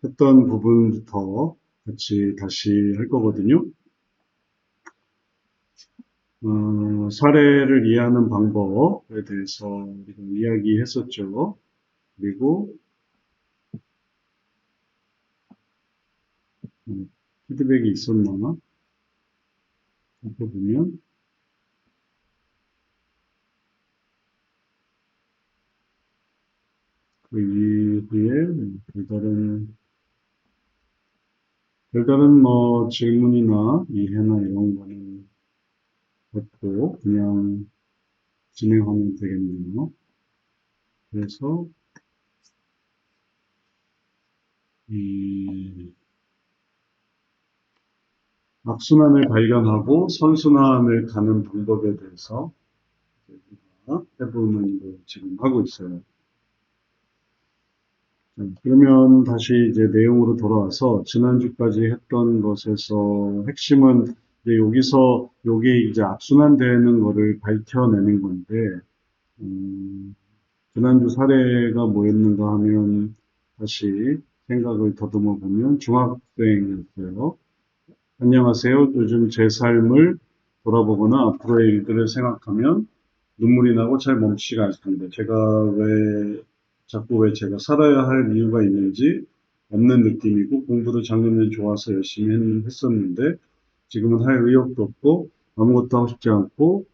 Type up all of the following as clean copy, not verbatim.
했던 부분부터 같이 다시 할 거거든요. 사례를 이해하는 방법에 대해서 우리가 이야기했었죠. 그리고 피드백이 있었나? 이렇게 보면 그 이후에 별다른 뭐 질문이나 이해나 이런 거는 없고 그냥 진행하면 되겠네요. 그래서 이 악순환을 발견하고 선순환을 가는 방법에 대해서 우리가 해보는 걸 지금 하고 있어요. 자, 그러면 다시 이제 내용으로 돌아와서 지난주까지 했던 것에서 핵심은 이제 여기서 요게 이제 악순환되는 거를 밝혀내는 건데, 지난주 사례가 뭐였는가 하면 다시 생각을 더듬어 보면 중학생이었어요. 안녕하세요. 요즘 제 삶을 돌아보거나 앞으로의 일들을 생각하면 눈물이 나고 잘 멈추지가 않습니다. 자꾸 왜 제가 살아야 할 이유가 있는지 없는 느낌이고, 공부도 작년에 좋아서 열심히 했었는데, 지금은 할 의욕도 없고, 아무것도 하고 싶지 않고,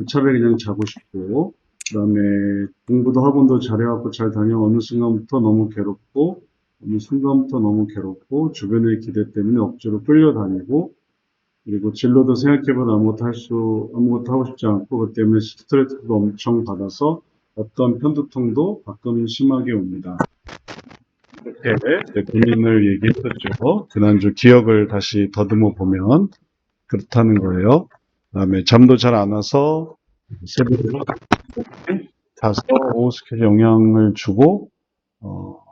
차라리 그냥 자고 싶고, 그 다음에 공부도 학원도 잘해갖고 잘 다녀 어느 순간부터 너무 괴롭고, 주변의 기대 때문에 억지로 끌려다니고, 그리고 진로도 생각해보면 아무것도 하고 싶지 않고, 그 때문에 스트레스도 엄청 받아서 어떤 편두통도 가끔 심하게 옵니다. 이렇게 고민을 얘기했었죠. 지난주 기억을 다시 더듬어 보면 그렇다는 거예요. 그다음에 잠도 잘 안 와서 새벽에 자서 오후 스케줄에 영향을 주고, 어,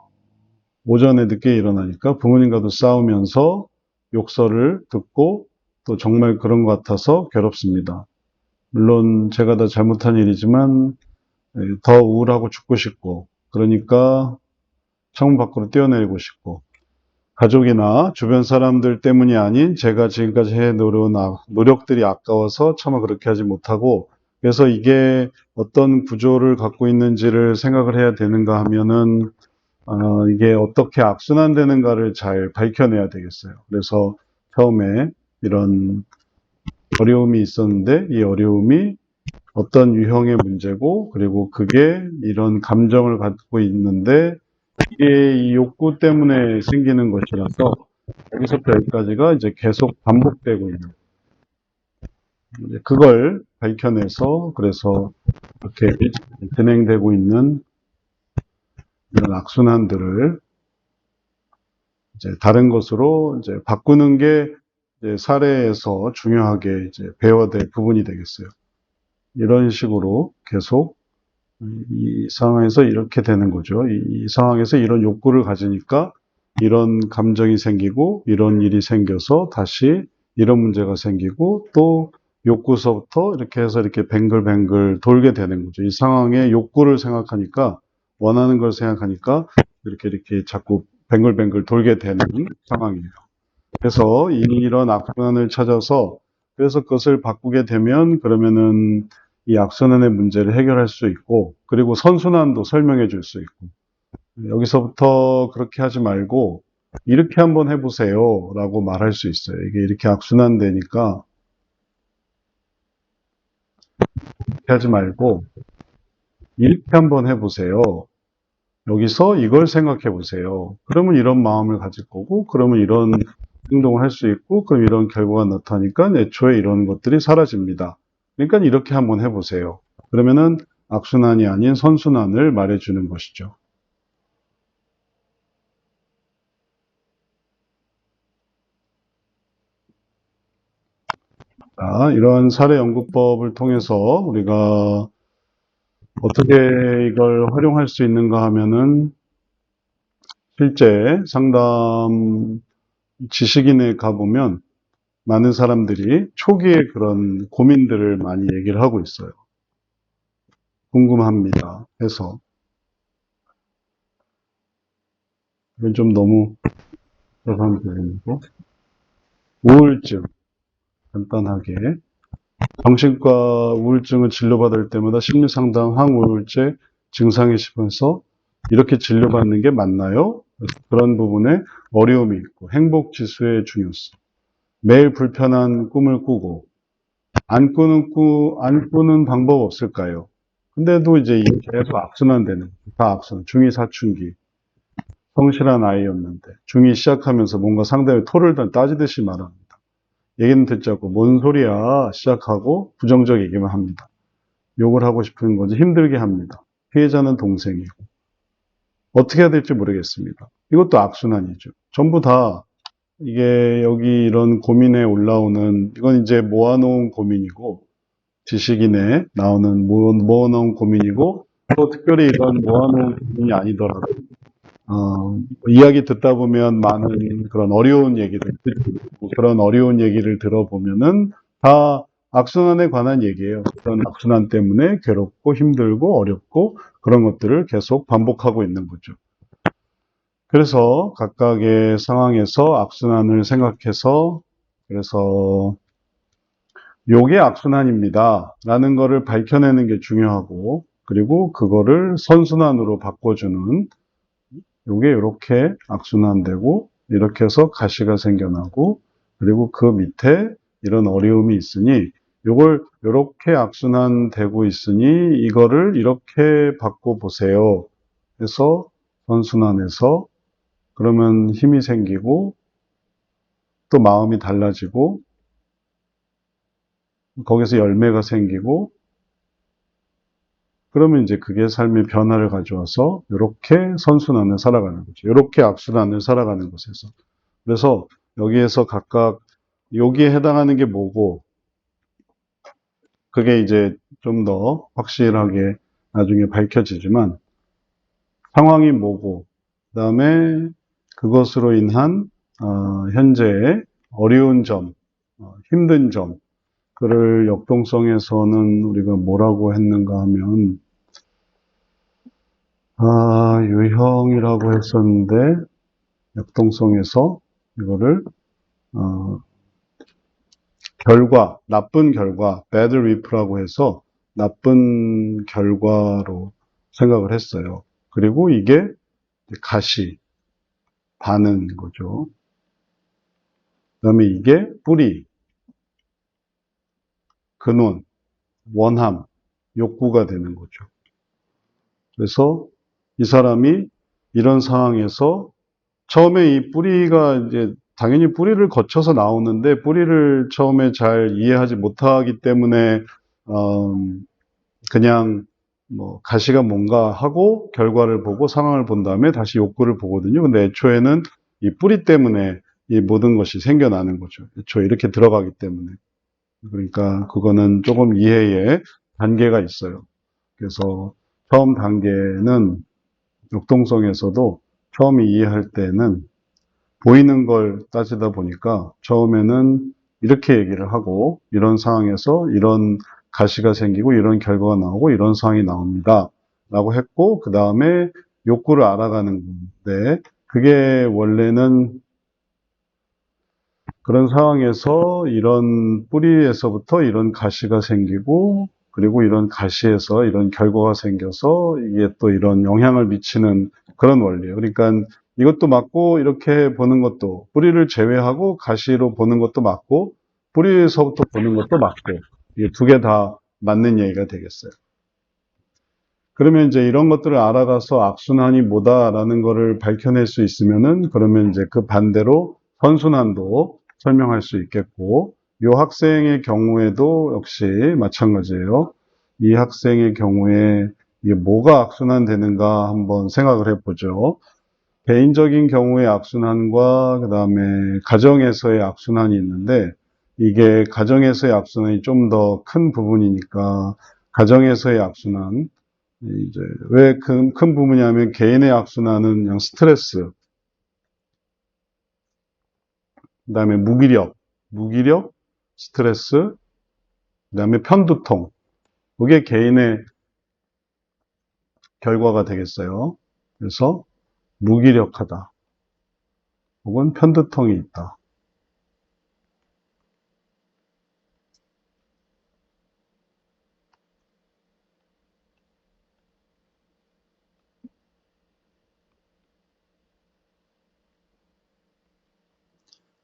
오전에 늦게 일어나니까 부모님과도 싸우면서 욕설을 듣고 또 정말 그런 것 같아서 괴롭습니다. 물론 제가 다 잘못한 일이지만 더 우울하고 죽고 싶고, 그러니까 창문 밖으로 뛰어내리고 싶고, 가족이나 주변 사람들 때문이 아닌 제가 지금까지 해놓은 노력들이 아까워서 차마 그렇게 하지 못하고, 그래서 이게 어떤 구조를 갖고 있는지를 생각을 해야 되는가 하면은 이게 어떻게 악순환되는가를 잘 밝혀내야 되겠어요. 그래서 처음에 이런 어려움이 있었는데 이 어려움이 어떤 유형의 문제고, 그리고 그게 이런 감정을 갖고 있는데 이게 이 욕구 때문에 생기는 것이라서 여기서부터 여기까지가 이제 계속 반복되고 있는, 이제 그걸 밝혀내서 그래서 이렇게 진행되고 있는 이런 악순환들을 이제 다른 것으로 이제 바꾸는 게 이제 사례에서 중요하게 이제 배워야 될 부분이 되겠어요. 이런 식으로 계속 이 상황에서 이렇게 되는 거죠. 이 상황에서 이런 욕구를 가지니까 이런 감정이 생기고 이런 일이 생겨서 다시 이런 문제가 생기고 또 욕구서부터 이렇게 해서 이렇게 뱅글뱅글 돌게 되는 거죠. 이 상황에 욕구를 생각하니까 원하는 걸 생각하니까 이렇게 자꾸 뱅글뱅글 돌게 되는 상황이에요. 그래서 이런 악순환을 찾아서 그래서 그것을 바꾸게 되면 그러면은 이 악순환의 문제를 해결할 수 있고, 그리고 선순환도 설명해 줄 수 있고, 여기서부터 그렇게 하지 말고 이렇게 한번 해보세요 라고 말할 수 있어요. 이게 이렇게 악순환 되니까 이렇게 하지 말고 이렇게 한번 해보세요. 여기서 이걸 생각해 보세요. 그러면 이런 마음을 가질 거고, 그러면 이런 행동을 할 수 있고, 그럼 이런 결과가 나타나니까 애초에 이런 것들이 사라집니다. 그러니까 이렇게 한번 해보세요. 그러면은 악순환이 아닌 선순환을 말해주는 것이죠. 자, 이러한 사례 연구법을 통해서 우리가 어떻게 이걸 활용할 수 있는가 하면은 실제 상담 지식인에 가보면 많은 사람들이 초기에 그런 고민들을 많이 얘기를 하고 있어요. 궁금합니다. 해서. 이건 좀 너무 그런 부분이고, 우울증, 간단하게. 정신과 우울증을 진료받을 때마다 심리상담, 항우울제 증상이 있으면서 이렇게 진료받는 게 맞나요? 그런 부분에 어려움이 있고, 행복지수의 중요성. 매일 불편한 꿈을 꾸고, 안 꾸는 방법 없을까요? 근데도 이제 이게 계속 악순환되는, 다 악순환. 중2 사춘기. 성실한 아이였는데, 중2 시작하면서 뭔가 상대방의 토를 따지듯이 말합니다. 얘기는 듣지 않고, 뭔 소리야? 시작하고, 부정적 얘기만 합니다. 욕을 하고 싶은 건지 힘들게 합니다. 피해자는 동생이고. 어떻게 해야 될지 모르겠습니다. 이것도 악순환이죠. 전부 다 이게 여기 이런 고민에 올라오는, 이건 이제 모아놓은 고민이고, 지식인에 나오는 모아놓은 고민이고, 또 특별히 이런 모아놓은 고민이 아니더라도, 이야기 듣다 보면 많은 그런 어려운 얘기들, 그런 어려운 얘기를 들어보면은 다 악순환에 관한 얘기예요. 그런 악순환 때문에 괴롭고 힘들고 어렵고 그런 것들을 계속 반복하고 있는 거죠. 그래서 각각의 상황에서 악순환을 생각해서 그래서 요게 악순환입니다. 라는 거를 밝혀내는 게 중요하고 그리고 그거를 선순환으로 바꿔주는 요게 이렇게 악순환되고 이렇게 해서 가시가 생겨나고 그리고 그 밑에 이런 어려움이 있으니 요걸 이렇게 악순환되고 있으니 이거를 이렇게 바꿔보세요. 해서 선순환해서 그러면 힘이 생기고 또 마음이 달라지고 거기서 열매가 생기고 그러면 이제 그게 삶의 변화를 가져와서 이렇게 선순환을 살아가는 거죠. 이렇게 악순환을 살아가는 곳에서. 그래서 여기에서 각각 여기에 해당하는 게 뭐고 그게 이제 좀 더 확실하게 나중에 밝혀지지만 상황이 뭐고 그다음에 그것으로 인한 현재의 어려운 점, 힘든 점, 그를 역동성에서는 우리가 뭐라고 했는가 하면 유형이라고 했었는데 역동성에서 이거를 어, 결과, 나쁜 결과, bad reap라고 해서 나쁜 결과로 생각을 했어요. 그리고 이게 가시, 반은 거죠. 그 다음에 이게 뿌리, 근원, 원함, 욕구가 되는 거죠. 그래서 이 사람이 이런 상황에서 처음에 이 뿌리가 이제 당연히 뿌리를 거쳐서 나오는데 뿌리를 처음에 잘 이해하지 못하기 때문에 어, 그냥 뭐 가시가 뭔가 하고 결과를 보고 상황을 본 다음에 다시 욕구를 보거든요. 근데 애초에는 이 뿌리 때문에 이 모든 것이 생겨나는 거죠. 애초에 이렇게 들어가기 때문에. 그러니까 그거는 조금 이해의 단계가 있어요. 그래서 처음 단계는 역동성에서도 처음 이해할 때는 보이는 걸 따지다 보니까 처음에는 이렇게 얘기를 하고 이런 상황에서 이런 가시가 생기고 이런 결과가 나오고 이런 상황이 나옵니다. 라고 했고 그 다음에 욕구를 알아가는 건데 그게 원래는 그런 상황에서 이런 뿌리에서부터 이런 가시가 생기고 그리고 이런 가시에서 이런 결과가 생겨서 이게 또 이런 영향을 미치는 그런 원리예요. 그러니까 이것도 맞고 이렇게 보는 것도 뿌리를 제외하고 가시로 보는 것도 맞고 뿌리에서부터 보는 것도 맞고 이게 두 개 다 맞는 얘기가 되겠어요. 그러면 이제 이런 것들을 알아가서 악순환이 뭐다라는 거를 밝혀낼 수 있으면은 그러면 이제 그 반대로 선순환도 설명할 수 있겠고 이 학생의 경우에도 역시 마찬가지예요. 이 학생의 경우에 이게 뭐가 악순환되는가 한번 생각을 해보죠. 개인적인 경우의 악순환과 그 다음에 가정에서의 악순환이 있는데 이게 가정에서의 악순환이 좀 더 큰 부분이니까 가정에서의 악순환 이제 왜 큰 부분이냐면 개인의 악순환은 그냥 스트레스, 그다음에 무기력, 스트레스, 그다음에 편두통. 그게 개인의 결과가 되겠어요. 그래서 무기력하다. 혹은 편두통이 있다.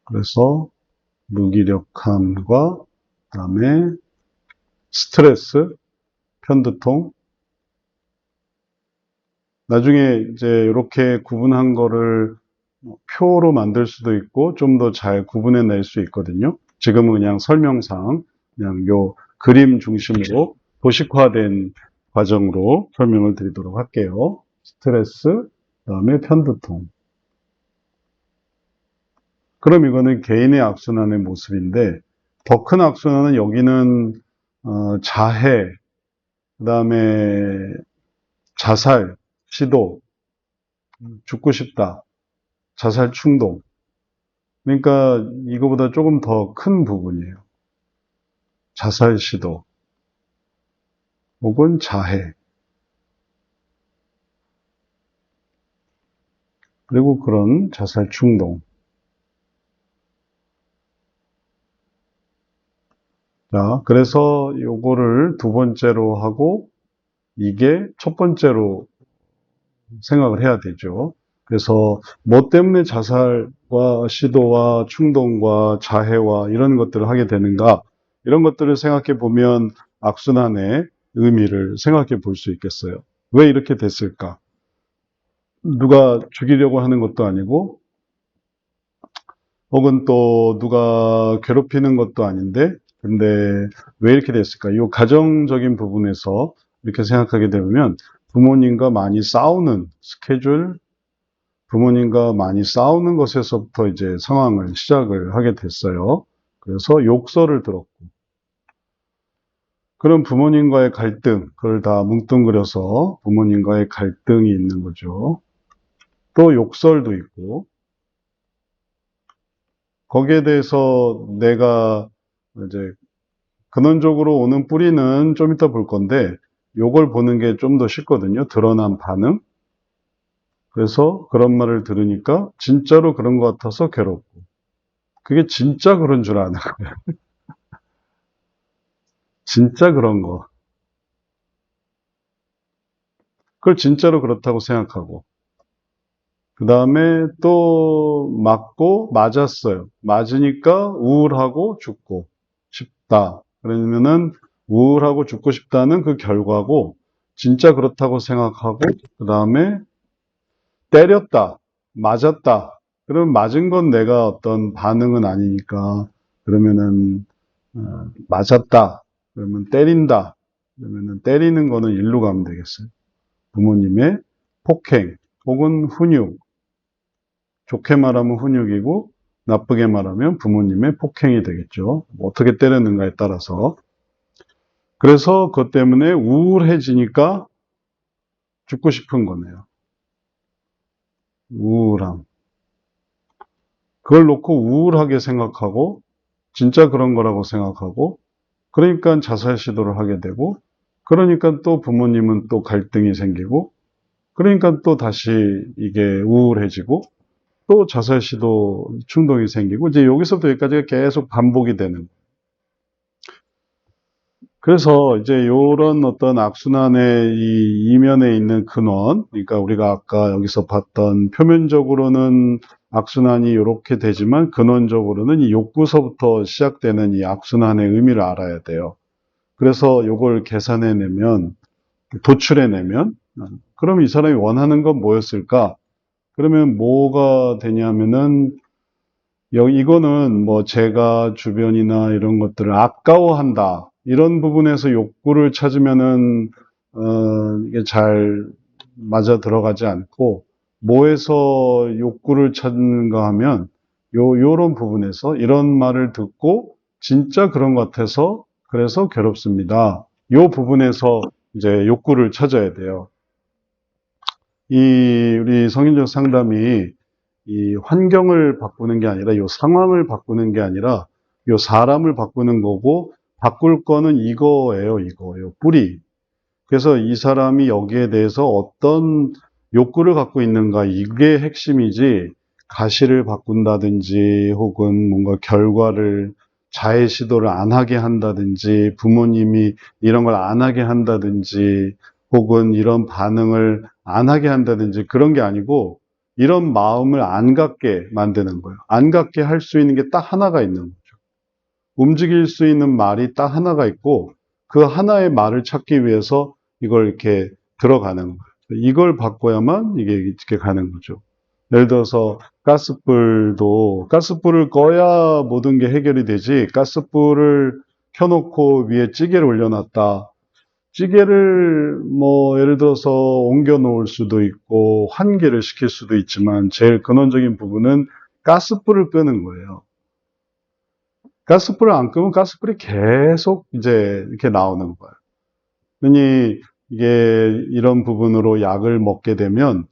그래서 무기력함과 그다음에 스트레스, 편두통. 나중에 이제 이렇게 구분한 거를 표로 만들 수도 있고 좀 더 잘 구분해 낼 수 있거든요. 지금은 그냥 설명상 그냥 요 그림 중심으로 도식화된 과정으로 설명을 드리도록 할게요. 스트레스, 그다음에 편두통. 그럼 이거는 개인의 악순환의 모습인데 더 큰 악순환은 여기는 자해, 그다음에 자살, 시도, 죽고 싶다, 자살 충동. 그러니까 이거보다 조금 더 큰 부분이에요. 자살 시도 혹은 자해. 그리고 그런 자살 충동. 자, 그래서 요거를 두 번째로 하고 이게 첫 번째로 생각을 해야 되죠. 그래서 뭐 때문에 자살과 시도와 충동과 자해와 이런 것들을 하게 되는가, 이런 것들을 생각해 보면 악순환의 의미를 생각해 볼 수 있겠어요. 왜 이렇게 됐을까? 누가 죽이려고 하는 것도 아니고 혹은 또 누가 괴롭히는 것도 아닌데 근데 왜 이렇게 됐을까? 이 가정적인 부분에서 이렇게 생각하게 되면 부모님과 많이 싸우는 스케줄, 부모님과 많이 싸우는 것에서부터 이제 상황을 시작을 하게 됐어요. 그래서 욕설을 들었고, 그런 부모님과의 갈등, 그걸 다 뭉뚱그려서 부모님과의 갈등이 있는 거죠. 또 욕설도 있고, 거기에 대해서 내가 이제 근원적으로 오는 뿌리는 좀 이따 볼 건데, 요걸 보는 게 좀 더 쉽거든요. 드러난 반응. 그래서 그런 말을 들으니까 진짜로 그런 것 같아서 괴롭고, 그게 진짜 그런 줄 아는 거예요. 진짜 그런 거. 그걸 진짜로 그렇다고 생각하고, 그 다음에 또 맞고 맞았어요. 맞으니까 우울하고 죽고 싶다. 그러면은 우울하고 죽고 싶다는 그 결과고, 진짜 그렇다고 생각하고, 그 다음에 때렸다, 맞았다. 그러면 맞은 건 내가 어떤 반응은 아니니까, 그러면은 맞았다. 그러면 때린다. 그러면은 때리는 거는 일로 가면 되겠어요. 부모님의 폭행 혹은 훈육. 좋게 말하면 훈육이고 나쁘게 말하면 부모님의 폭행이 되겠죠. 뭐 어떻게 때렸는가에 따라서. 그래서 그것 때문에 우울해지니까 죽고 싶은 거네요. 우울함. 그걸 놓고 우울하게 생각하고 진짜 그런 거라고 생각하고 그러니까 자살 시도를 하게 되고 그러니까 또 부모님은 또 갈등이 생기고 그러니까 또 다시 이게 우울해지고 또 자살 시도 충동이 생기고 이제 여기서부터 여기까지가 계속 반복이 되는. 그래서 이제 요런 어떤 악순환의 이 이면에 있는 근원, 그러니까 우리가 아까 여기서 봤던 표면적으로는 악순환이 요렇게 되지만 근원적으로는 이 욕구서부터 시작되는 이 악순환의 의미를 알아야 돼요. 그래서 요걸 계산해내면, 도출해내면, 그럼 이 사람이 원하는 건 뭐였을까? 그러면 뭐가 되냐면은 이거는 뭐 제가 주변이나 이런 것들을 아까워한다. 이런 부분에서 욕구를 찾으면은, 이게 잘 맞아 들어가지 않고, 뭐에서 욕구를 찾는가 하면, 요런 부분에서 이런 말을 듣고, 진짜 그런 것 같아서, 그래서 괴롭습니다. 요 부분에서 이제 욕구를 찾아야 돼요. 우리 성인적 상담이 이 환경을 바꾸는 게 아니라 요 상황을 바꾸는 게 아니라 요 사람을 바꾸는 거고 바꿀 거는 이거예요, 요 뿌리. 그래서 이 사람이 여기에 대해서 어떤 욕구를 갖고 있는가 이게 핵심이지 가시를 바꾼다든지 혹은 뭔가 결과를 자해 시도를 안 하게 한다든지 부모님이 이런 걸 안 하게 한다든지 혹은 이런 반응을 안 하게 한다든지 그런 게 아니고 이런 마음을 안 갖게 만드는 거예요. 안 갖게 할 수 있는 게 딱 하나가 있는 거죠. 움직일 수 있는 말이 딱 하나가 있고 그 하나의 말을 찾기 위해서 이걸 이렇게 들어가는 거예요. 이걸 바꿔야만 이게 이렇게 가는 거죠. 예를 들어서 가스불을 꺼야 모든 게 해결이 되지 가스불을 켜놓고 위에 찌개를 올려놨다. 찌개를 뭐 예를 들어서 옮겨 놓을 수도 있고 환기를 시킬 수도 있지만 제일 근원적인 부분은 가스불을 끄는 거예요. 가스불을 안 끄면 가스불이 계속 이제 이렇게 나오는 거예요. 흔히 이게 이런 부분으로 약을 먹게 되면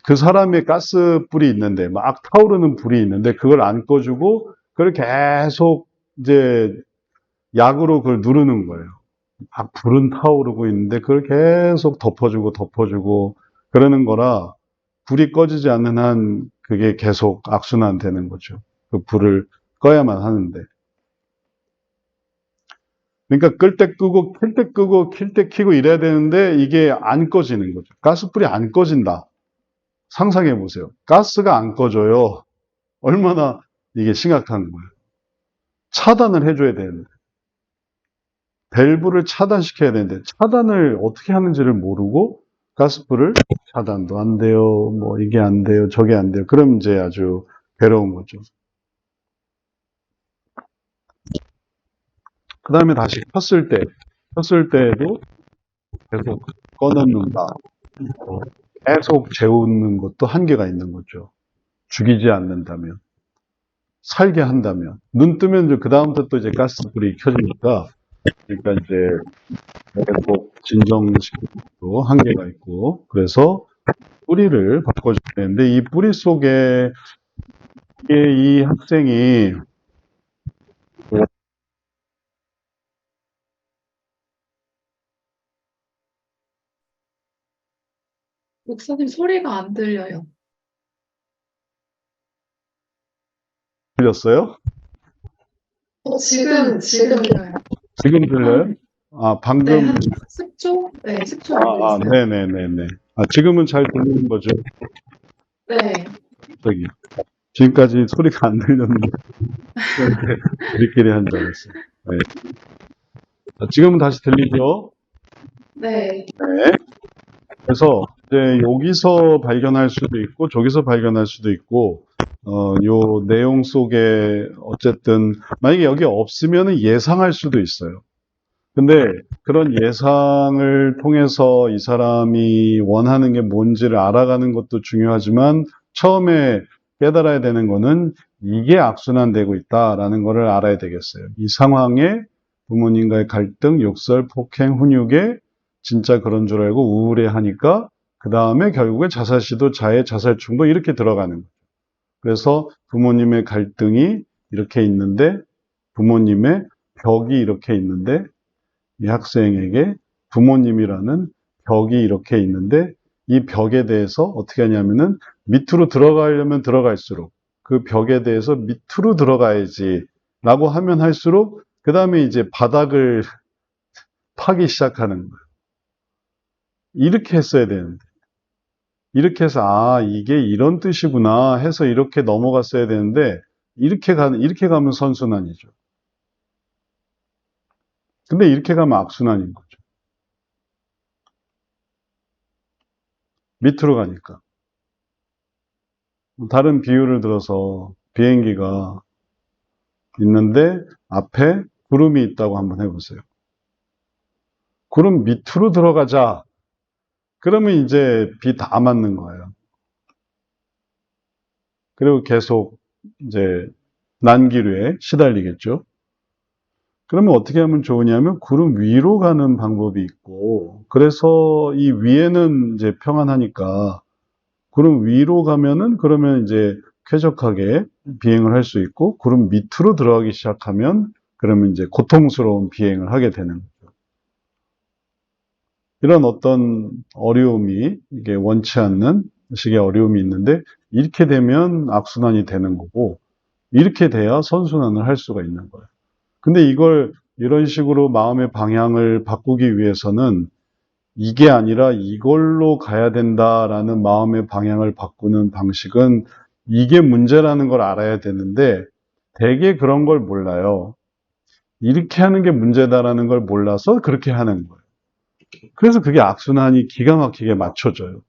그 사람의 가스불이 있는데 막 타오르는 불이 있는데 그걸 안 꺼주고 그걸 계속 이제 약으로 그걸 누르는 거예요. 막 불은 타오르고 있는데 그걸 계속 덮어주고 그러는 거라 불이 꺼지지 않는 한 그게 계속 악순환 되는 거죠. 그 불을 꺼야만 하는데. 그러니까 끌 때 끄고 킬 때 끄고 킬 때 켜고 이래야 되는데 이게 안 꺼지는 거죠. 가스불이 안 꺼진다. 상상해 보세요. 가스가 안 꺼져요. 얼마나 이게 심각한 거예요. 차단을 해줘야 되는데. 밸브를 차단시켜야 되는데 차단을 어떻게 하는지를 모르고 가스불을 차단도 안 돼요. 뭐 이게 안 돼요. 저게 안 돼요. 그럼 이제 아주 괴로운 거죠. 그 다음에 다시 켰을 때에도 계속 꺼놓는다. 계속 재우는 것도 한계가 있는 거죠. 죽이지 않는다면, 살게 한다면. 눈 뜨면 이제 그다음부터 또 이제 가스불이 켜지니까, 그러니까 이제 계속 진정시키는 것도 한계가 있고, 그래서 뿌리를 바꿔줘야 되는데, 이 뿌리 속에 이 학생이 목사님 소리가 안 들려요. 들렸어요? 지금 들려요. 지금 들려요? 한, 아, 네, 방금, 한 10초? 네, 10초 정도 있어요. 네네네네. 아, 지금은 잘 들리는 거죠? 네, 저기. 지금까지 소리가 안 들렸는데, 우리끼리 한 줄 알았어요. 네. 자, 지금은 다시 들리죠? 네. 네. 그래서 이제 여기서 발견할 수도 있고 저기서 발견할 수도 있고 요 내용 속에 어쨌든 만약에 여기 없으면 예상할 수도 있어요. 근데 그런 예상을 통해서 이 사람이 원하는 게 뭔지를 알아가는 것도 중요하지만 처음에 깨달아야 되는 거는 이게 악순환되고 있다라는 거를 알아야 되겠어요. 이 상황에 부모님과의 갈등, 욕설, 폭행, 훈육에 진짜 그런 줄 알고 우울해하니까 그 다음에 결국에 자살시도, 자해, 자살충도 이렇게 들어가는 거예요. 그래서 부모님의 갈등이 이렇게 있는데 부모님의 벽이 이렇게 있는데 이 학생에게 부모님이라는 벽이 이렇게 있는데 이 벽에 대해서 어떻게 하냐면은 밑으로 들어가려면 들어갈수록 그 벽에 대해서 밑으로 들어가야지 라고 하면 할수록 그 다음에 이제 바닥을 파기 시작하는 거예요. 이렇게 했어야 되는데 이렇게 해서 아 이게 이런 뜻이구나 해서 이렇게 넘어갔어야 되는데 이렇게 가면 선순환이죠. 근데 이렇게 가면 악순환인 거죠. 밑으로 가니까. 다른 비유를 들어서 비행기가 있는데 앞에 구름이 있다고 한번 해보세요. 구름 밑으로 들어가자. 그러면 이제 비 다 맞는 거예요. 그리고 계속 이제 난기류에 시달리겠죠. 그러면 어떻게 하면 좋으냐면 구름 위로 가는 방법이 있고 그래서 이 위에는 이제 평안하니까 구름 위로 가면은 그러면 이제 쾌적하게 비행을 할 수 있고 구름 밑으로 들어가기 시작하면 그러면 이제 고통스러운 비행을 하게 되는 거죠. 이런 어떤 어려움이 이게 원치 않는 식의 어려움이 있는데 이렇게 되면 악순환이 되는 거고, 이렇게 돼야 선순환을 할 수가 있는 거예요. 근데 이걸 이런 식으로 마음의 방향을 바꾸기 위해서는 이게 아니라 이걸로 가야 된다라는 마음의 방향을 바꾸는 방식은 이게 문제라는 걸 알아야 되는데 대개 그런 걸 몰라요. 이렇게 하는 게 문제다라는 걸 몰라서 그렇게 하는 거예요. 그래서 그게 악순환이 기가 막히게 맞춰져요.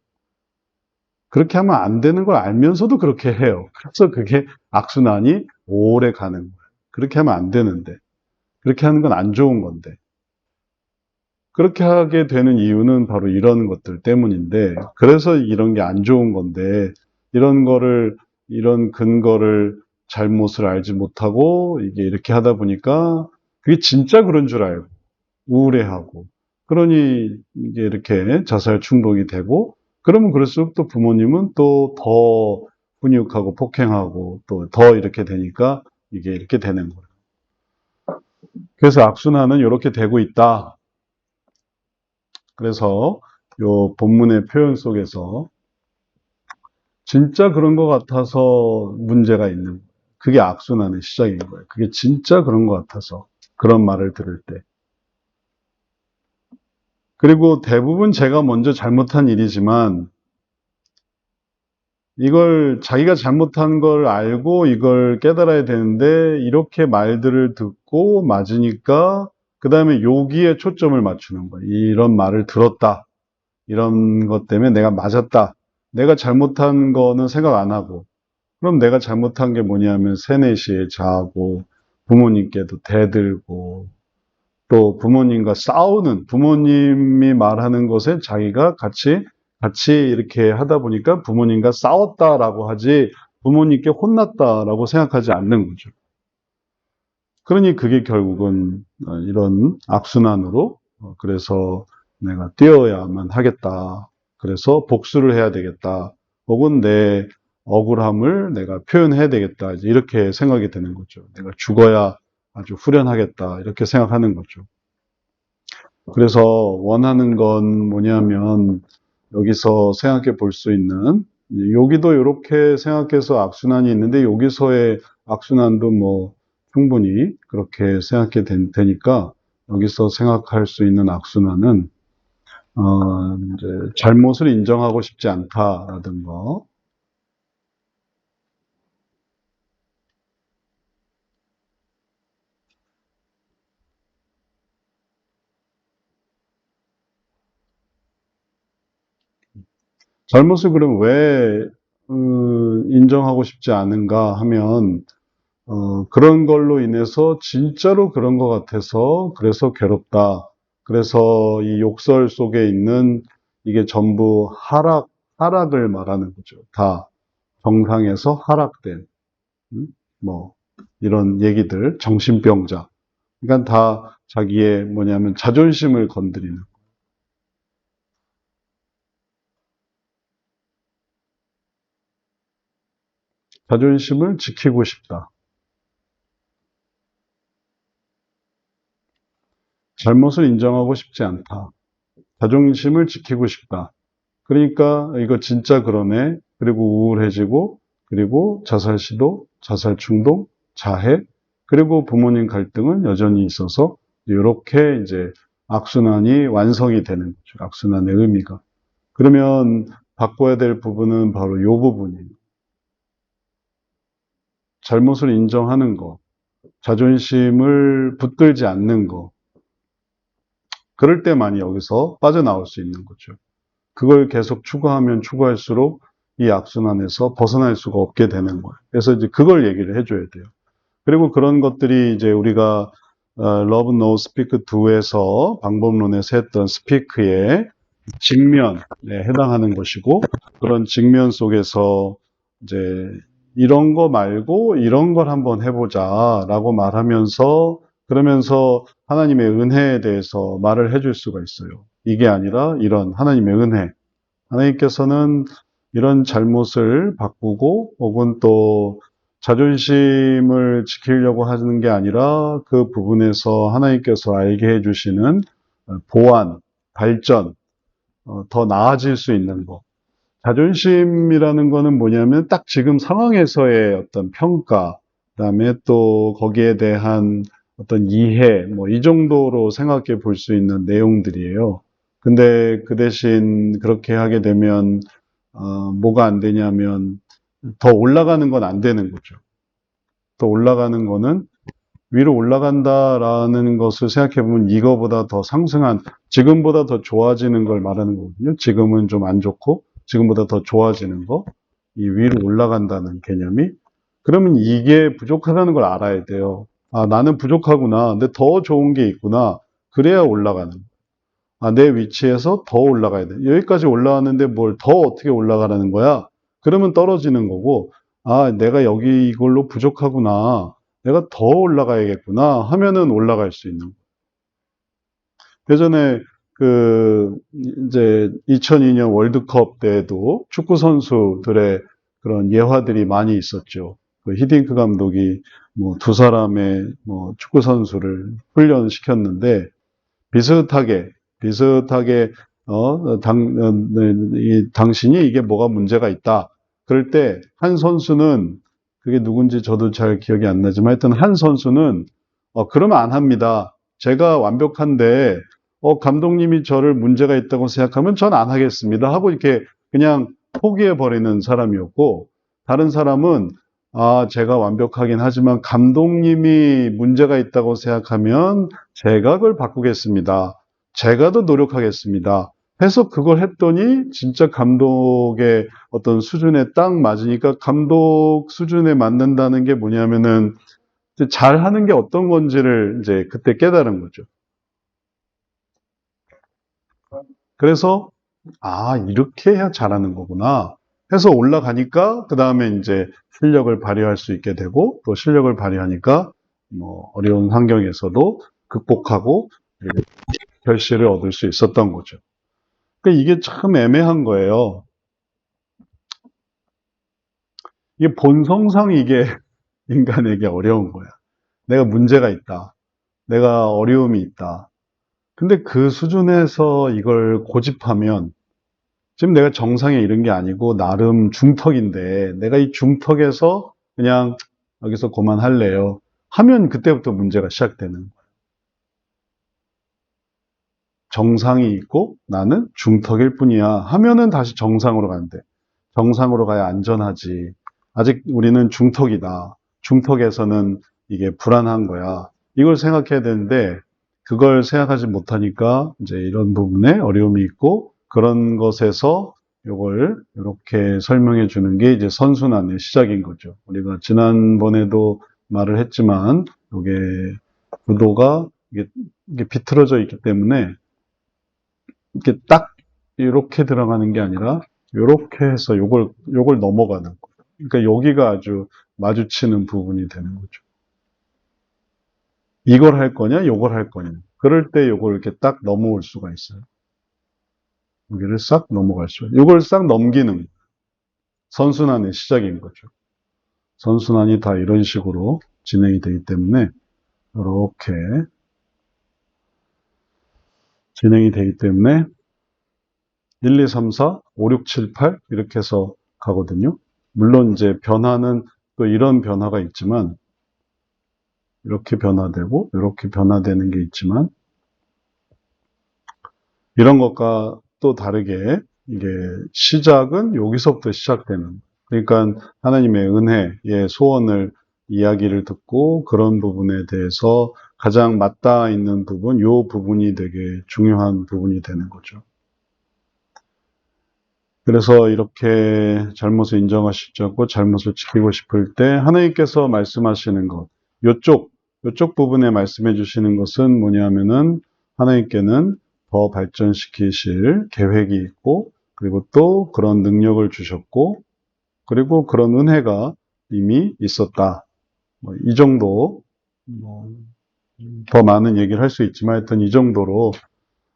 그렇게 하면 안 되는 걸 알면서도 그렇게 해요. 그래서 그게 악순환이 오래 가는 거예요. 그렇게 하면 안 되는데. 그렇게 하는 건 안 좋은 건데. 그렇게 하게 되는 이유는 바로 이런 것들 때문인데, 그래서 이런 게 안 좋은 건데, 이런 근거를 잘못을 알지 못하고, 이게 이렇게 하다 보니까, 그게 진짜 그런 줄 알고, 우울해하고, 그러니 이게 이렇게 자살 충동이 되고, 그러면 그럴수록 또 부모님은 또 더 훈육하고 폭행하고, 또 더 이렇게 되니까, 이게 이렇게 되는 거예요. 그래서 악순환은 이렇게 되고 있다. 그래서 요 본문의 표현 속에서 진짜 그런 것 같아서 문제가 있는 거예요. 그게 악순환의 시작인 거예요. 그게 진짜 그런 것 같아서 그런 말을 들을 때. 그리고 대부분 제가 먼저 잘못한 일이지만 이걸 자기가 잘못한 걸 알고 이걸 깨달아야 되는데 이렇게 말들을 듣고 맞으니까 그 다음에 여기에 초점을 맞추는 거예요. 이런 말을 들었다. 이런 것 때문에 내가 맞았다. 내가 잘못한 거는 생각 안 하고, 그럼 내가 잘못한 게 뭐냐면 세네시에 자고, 부모님께도 대들고, 또 부모님과 싸우는, 부모님이 말하는 것에 자기가 같이 이렇게 하다 보니까 부모님과 싸웠다라고 하지, 부모님께 혼났다라고 생각하지 않는 거죠. 그러니 그게 결국은 이런 악순환으로, 그래서 내가 뛰어야만 하겠다. 그래서 복수를 해야 되겠다. 혹은 내 억울함을 내가 표현해야 되겠다. 이렇게 생각이 되는 거죠. 내가 죽어야 아주 후련하겠다. 이렇게 생각하는 거죠. 그래서 원하는 건 뭐냐면 여기서 생각해 볼 수 있는 여기도 이렇게 생각해서 악순환이 있는데 여기서의 악순환도 뭐 충분히 그렇게 생각해 되니까 여기서 생각할 수 있는 악순환은 이제 잘못을 인정하고 싶지 않다라든가 잘못을 그럼 왜 인정하고 싶지 않은가 하면 그런 걸로 인해서 진짜로 그런 것 같아서 그래서 괴롭다. 그래서 이 욕설 속에 있는 이게 전부 하락을 말하는 거죠. 다 정상에서 하락된, 뭐, 이런 얘기들, 정신병자. 그러니까 다 자기의 뭐냐면 자존심을 건드리는. 자존심을 지키고 싶다. 잘못을 인정하고 싶지 않다. 자존심을 지키고 싶다. 그러니까 이거 진짜 그러네. 그리고 우울해지고, 그리고 자살 시도, 자살 충동, 자해, 그리고 부모님 갈등은 여전히 있어서 이렇게 이제 악순환이 완성이 되는 거죠. 악순환의 의미가. 그러면 바꿔야 될 부분은 바로 이 부분이에요. 잘못을 인정하는 거, 자존심을 붙들지 않는 거. 그럴 때만이 여기서 빠져나올 수 있는 거죠. 그걸 계속 추구하면 추구할수록 이 악순환에서 벗어날 수가 없게 되는 거예요. 그래서 이제 그걸 얘기를 해줘야 돼요. 그리고 그런 것들이 이제 우리가 Love No Speak 2에서 방법론에서 했던 스피크의 직면에 해당하는 것이고 그런 직면 속에서 이제 이런 거 말고 이런 걸 한번 해보자라고 말하면서 그러면서 하나님의 은혜에 대해서 말을 해줄 수가 있어요. 이게 아니라 이런 하나님의 은혜. 하나님께서는 이런 잘못을 바꾸고 혹은 또 자존심을 지키려고 하는 게 아니라 그 부분에서 하나님께서 알게 해주시는 보완, 발전, 더 나아질 수 있는 것. 자존심이라는 거는 뭐냐면 딱 지금 상황에서의 어떤 평가, 그다음에 또 거기에 대한 어떤 이해, 뭐 이 정도로 생각해 볼 수 있는 내용들이에요. 근데 그 대신 그렇게 하게 되면 뭐가 안 되냐면 더 올라가는 건 안 되는 거죠. 더 올라가는 거는 위로 올라간다라는 것을 생각해 보면 이거보다 더 상승한, 지금보다 더 좋아지는 걸 말하는 거거든요. 지금은 좀 안 좋고, 지금보다 더 좋아지는 거, 이 위로 올라간다는 개념이. 그러면 이게 부족하다는 걸 알아야 돼요. 아, 나는 부족하구나. 근데 더 좋은 게 있구나. 그래야 올라가는. 아, 내 위치에서 더 올라가야 돼. 여기까지 올라왔는데 뭘 더 어떻게 올라가라는 거야? 그러면 떨어지는 거고, 아, 내가 여기 이걸로 부족하구나. 내가 더 올라가야겠구나 하면은 올라갈 수 있는. 예전에 이제 2002년 월드컵 때도 축구 선수들의 그런 예화들이 많이 있었죠. 그 히딩크 감독이 뭐 두 사람의 뭐 축구 선수를 훈련시켰는데 비슷하게 당신이 이게 뭐가 문제가 있다. 그럴 때 한 선수는, 그게 누군지 저도 잘 기억이 안 나지만 하여튼 한 선수는 그러면 안 합니다. 제가 완벽한데 감독님이 저를 문제가 있다고 생각하면 전 안 하겠습니다 하고 이렇게 그냥 포기해 버리는 사람이었고, 다른 사람은 제가 완벽하긴 하지만 감독님이 문제가 있다고 생각하면 제가 그걸 바꾸겠습니다. 제가 더 노력하겠습니다. 해서 그걸 했더니 진짜 감독의 어떤 수준에 딱 맞으니까, 감독 수준에 맞는다는 게 뭐냐면은 잘하는 게 어떤 건지를 이제 그때 깨달은 거죠. 그래서 이렇게 해야 잘하는 거구나 해서 올라가니까 그 다음에 이제 실력을 발휘할 수 있게 되고, 또 실력을 발휘하니까 뭐 어려운 환경에서도 극복하고 결실을 얻을 수 있었던 거죠. 그러니까 이게 참 애매한 거예요. 이게 본성상 이게 인간에게 어려운 거야. 내가 문제가 있다. 내가 어려움이 있다. 근데 그 수준에서 이걸 고집하면, 지금 내가 정상에 이른 게 아니고 나름 중턱인데 내가 이 중턱에서 그냥 여기서 그만할래요 하면 그때부터 문제가 시작되는 거예요. 정상이 있고 나는 중턱일 뿐이야 하면은 다시 정상으로 가는데, 정상으로 가야 안전하지. 아직 우리는 중턱이다. 중턱에서는 이게 불안한 거야. 이걸 생각해야 되는데 그걸 생각하지 못하니까 이제 이런 부분에 어려움이 있고, 그런 것에서 이걸 이렇게 설명해 주는 게 이제 선순환의 시작인 거죠. 우리가 지난번에도 말을 했지만 이게 구도가 이게 비틀어져 있기 때문에 이렇게 딱 이렇게 들어가는 게 아니라 이렇게 해서 요걸 넘어가는 거예요. 그러니까 여기가 아주 마주치는 부분이 되는 거죠. 이걸 할 거냐, 요걸 할 거냐. 그럴 때 요걸 이렇게 딱 넘어올 수가 있어요. 여기를 싹 넘어갈 수 있어요. 요걸 싹 넘기는 선순환의 시작인 거죠. 선순환이 다 이런 식으로 진행이 되기 때문에 이렇게 진행이 되기 때문에 1, 2, 3, 4, 5, 6, 7, 8 이렇게 해서 가거든요. 물론 이제 변화는 또 이런 변화가 있지만, 이렇게 변화되고 이렇게 변화되는 게 있지만, 이런 것과 또 다르게 이게 시작은 여기서부터 시작되는, 그러니까 하나님의 은혜의 소원을 이야기를 듣고 그런 부분에 대해서 가장 맞닿아 있는 부분, 요 부분이 되게 중요한 부분이 되는 거죠. 그래서 이렇게 잘못을 인정하실 줄 알고 잘못을 지키고 싶을 때 하나님께서 말씀하시는 것, 요쪽 부분에 말씀해 주시는 것은 뭐냐면은 하나님께는 더 발전시키실 계획이 있고, 그리고 또 그런 능력을 주셨고, 그리고 그런 은혜가 이미 있었다. 이 정도, 더 많은 얘기를 할 수 있지만 하여튼 이 정도로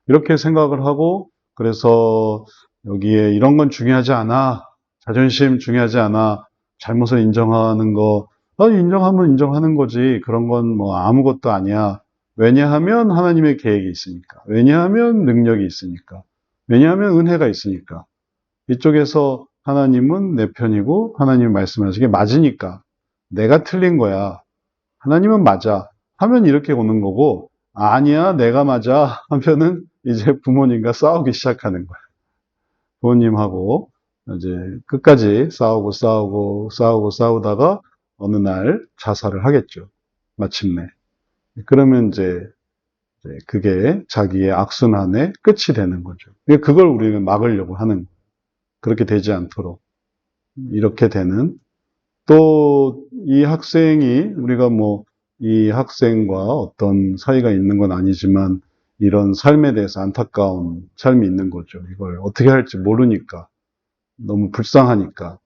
이렇게 생각을 하고, 그래서 여기에 이런 건 중요하지 않아. 자존심 중요하지 않아. 잘못을 인정하는 거, 인정하면 인정하는 거지. 그런 건 뭐 아무것도 아니야. 왜냐하면 하나님의 계획이 있으니까. 왜냐하면 능력이 있으니까. 왜냐하면 은혜가 있으니까. 이쪽에서 하나님은 내 편이고 하나님이 말씀하시기에 맞으니까 내가 틀린 거야. 하나님은 맞아. 하면 이렇게 오는 거고 아니야 내가 맞아 하면은 이제 부모님과 싸우기 시작하는 거야. 부모님하고 이제 끝까지 싸우다가 어느 날 자살을 하겠죠. 마침내. 그러면 이제 그게 자기의 악순환의 끝이 되는 거죠. 그걸 우리는 막으려고 하는 거예요. 그렇게 되지 않도록. 이렇게 되는. 또 이 학생이 우리가 뭐 이 학생과 어떤 사이가 있는 건 아니지만 이런 삶에 대해서 안타까운 삶이 있는 거죠. 이걸 어떻게 할지 모르니까. 너무 불쌍하니까.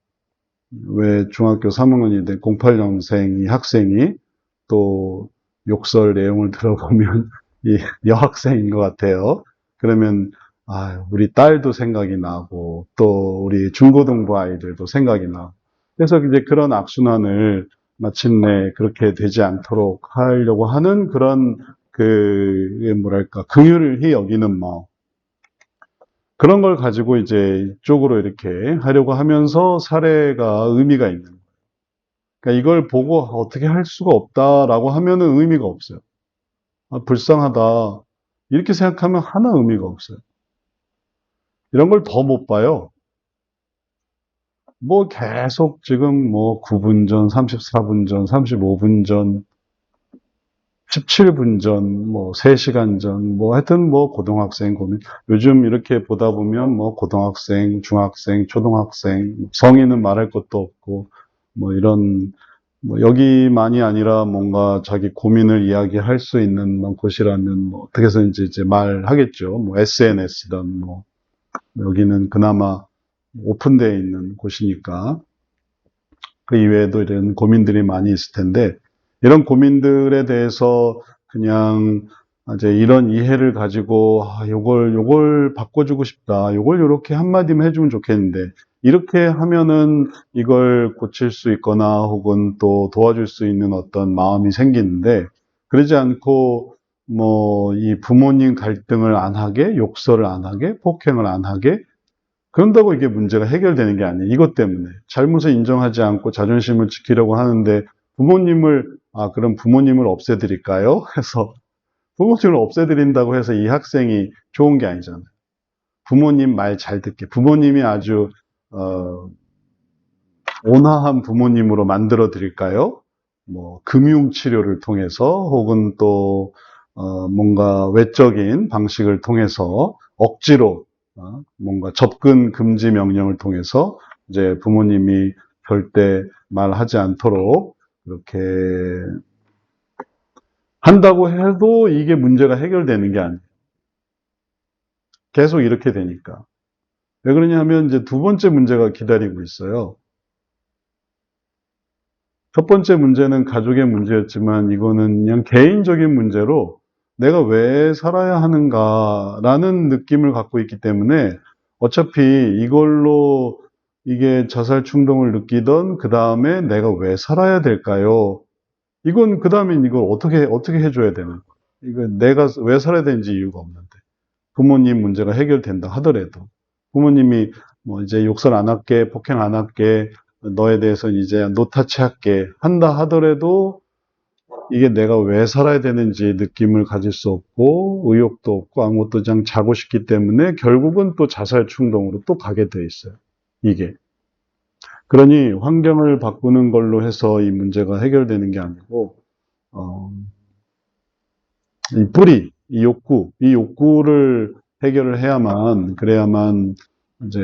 왜 중학교 3학년이 된 08년생 이 학생이 또 욕설 내용을 들어보면 이 여학생인 것 같아요. 그러면 우리 딸도 생각이 나고 또 우리 중고등부 아이들도 생각이 나고 그래서 이제 그런 악순환을 마침내 그렇게 되지 않도록 하려고 하는 그런 뭐랄까 긍휼히 여기는 뭐 그런 걸 가지고 이제 이쪽으로 이렇게 하려고 하면서 사례가 의미가 있는 거예요. 그러니까 이걸 보고 어떻게 할 수가 없다라고 하면은 의미가 없어요. 불쌍하다. 이렇게 생각하면 하나 의미가 없어요. 이런 걸 더 못 봐요. 뭐 계속 지금 뭐 9분 전, 34분 전, 35분 전, 17분 전, 뭐 3시간 전, 뭐 하여튼 뭐 고등학생 고민. 요즘 이렇게 보다 보면 뭐 고등학생, 중학생, 초등학생, 성인은 말할 것도 없고 뭐 이런 뭐 여기만이 아니라 뭔가 자기 고민을 이야기할 수 있는 곳이라면 뭐 어떻게 해서인지 이제 말하겠죠. 뭐 SNS든 뭐 여기는 그나마 오픈되어 있는 곳이니까 그 이외에도 이런 고민들이 많이 있을 텐데 이런 고민들에 대해서 그냥 이제 이런 이해를 가지고 요걸 바꿔주고 싶다. 요걸 요렇게 한마디만 해주면 좋겠는데 이렇게 하면은 이걸 고칠 수 있거나 혹은 또 도와줄 수 있는 어떤 마음이 생기는데 그러지 않고 뭐 이 부모님 갈등을 안 하게 욕설을 안 하게 폭행을 안 하게 그런다고 이게 문제가 해결되는 게 아니에요. 이것 때문에. 잘못을 인정하지 않고 자존심을 지키려고 하는데 그럼 부모님을 없애드릴까요? 해서 부모님을 없애드린다고 해서 이 학생이 좋은 게 아니잖아요. 부모님 말 잘 듣게. 부모님이 아주, 온화한 부모님으로 만들어 드릴까요? 뭐, 금융치료를 통해서 혹은 또, 뭔가 외적인 방식을 통해서 억지로 뭔가 접근 금지 명령을 통해서 이제 부모님이 절대 말하지 않도록 이렇게 한다고 해도 이게 문제가 해결되는 게 아니에요. 계속 이렇게 되니까. 왜 그러냐면 이제 두 번째 문제가 기다리고 있어요. 첫 번째 문제는 가족의 문제였지만 이거는 그냥 개인적인 문제로 내가 왜 살아야 하는가라는 느낌을 갖고 있기 때문에 어차피 이걸로 이게 자살 충동을 느끼던 그 다음에 내가 왜 살아야 될까요? 이건 그 다음에 이걸 어떻게 해줘야 되는 거야? 이거 내가 왜 살아야 되는지 이유가 없는데 부모님 문제가 해결된다 하더라도 부모님이 뭐 이제 욕설 안 할게, 폭행 안 할게, 너에 대해서 이제 노타치 할게 한다 하더라도 이게 내가 왜 살아야 되는지 느낌을 가질 수 없고 의욕도 없고 아무것도 그냥 자고 싶기 때문에 결국은 또 자살 충동으로 또 가게 돼 있어요. 이게. 그러니 환경을 바꾸는 걸로 해서 이 문제가 해결되는 게 아니고 이 뿌리, 이 욕구를 해결을 그래야만 이제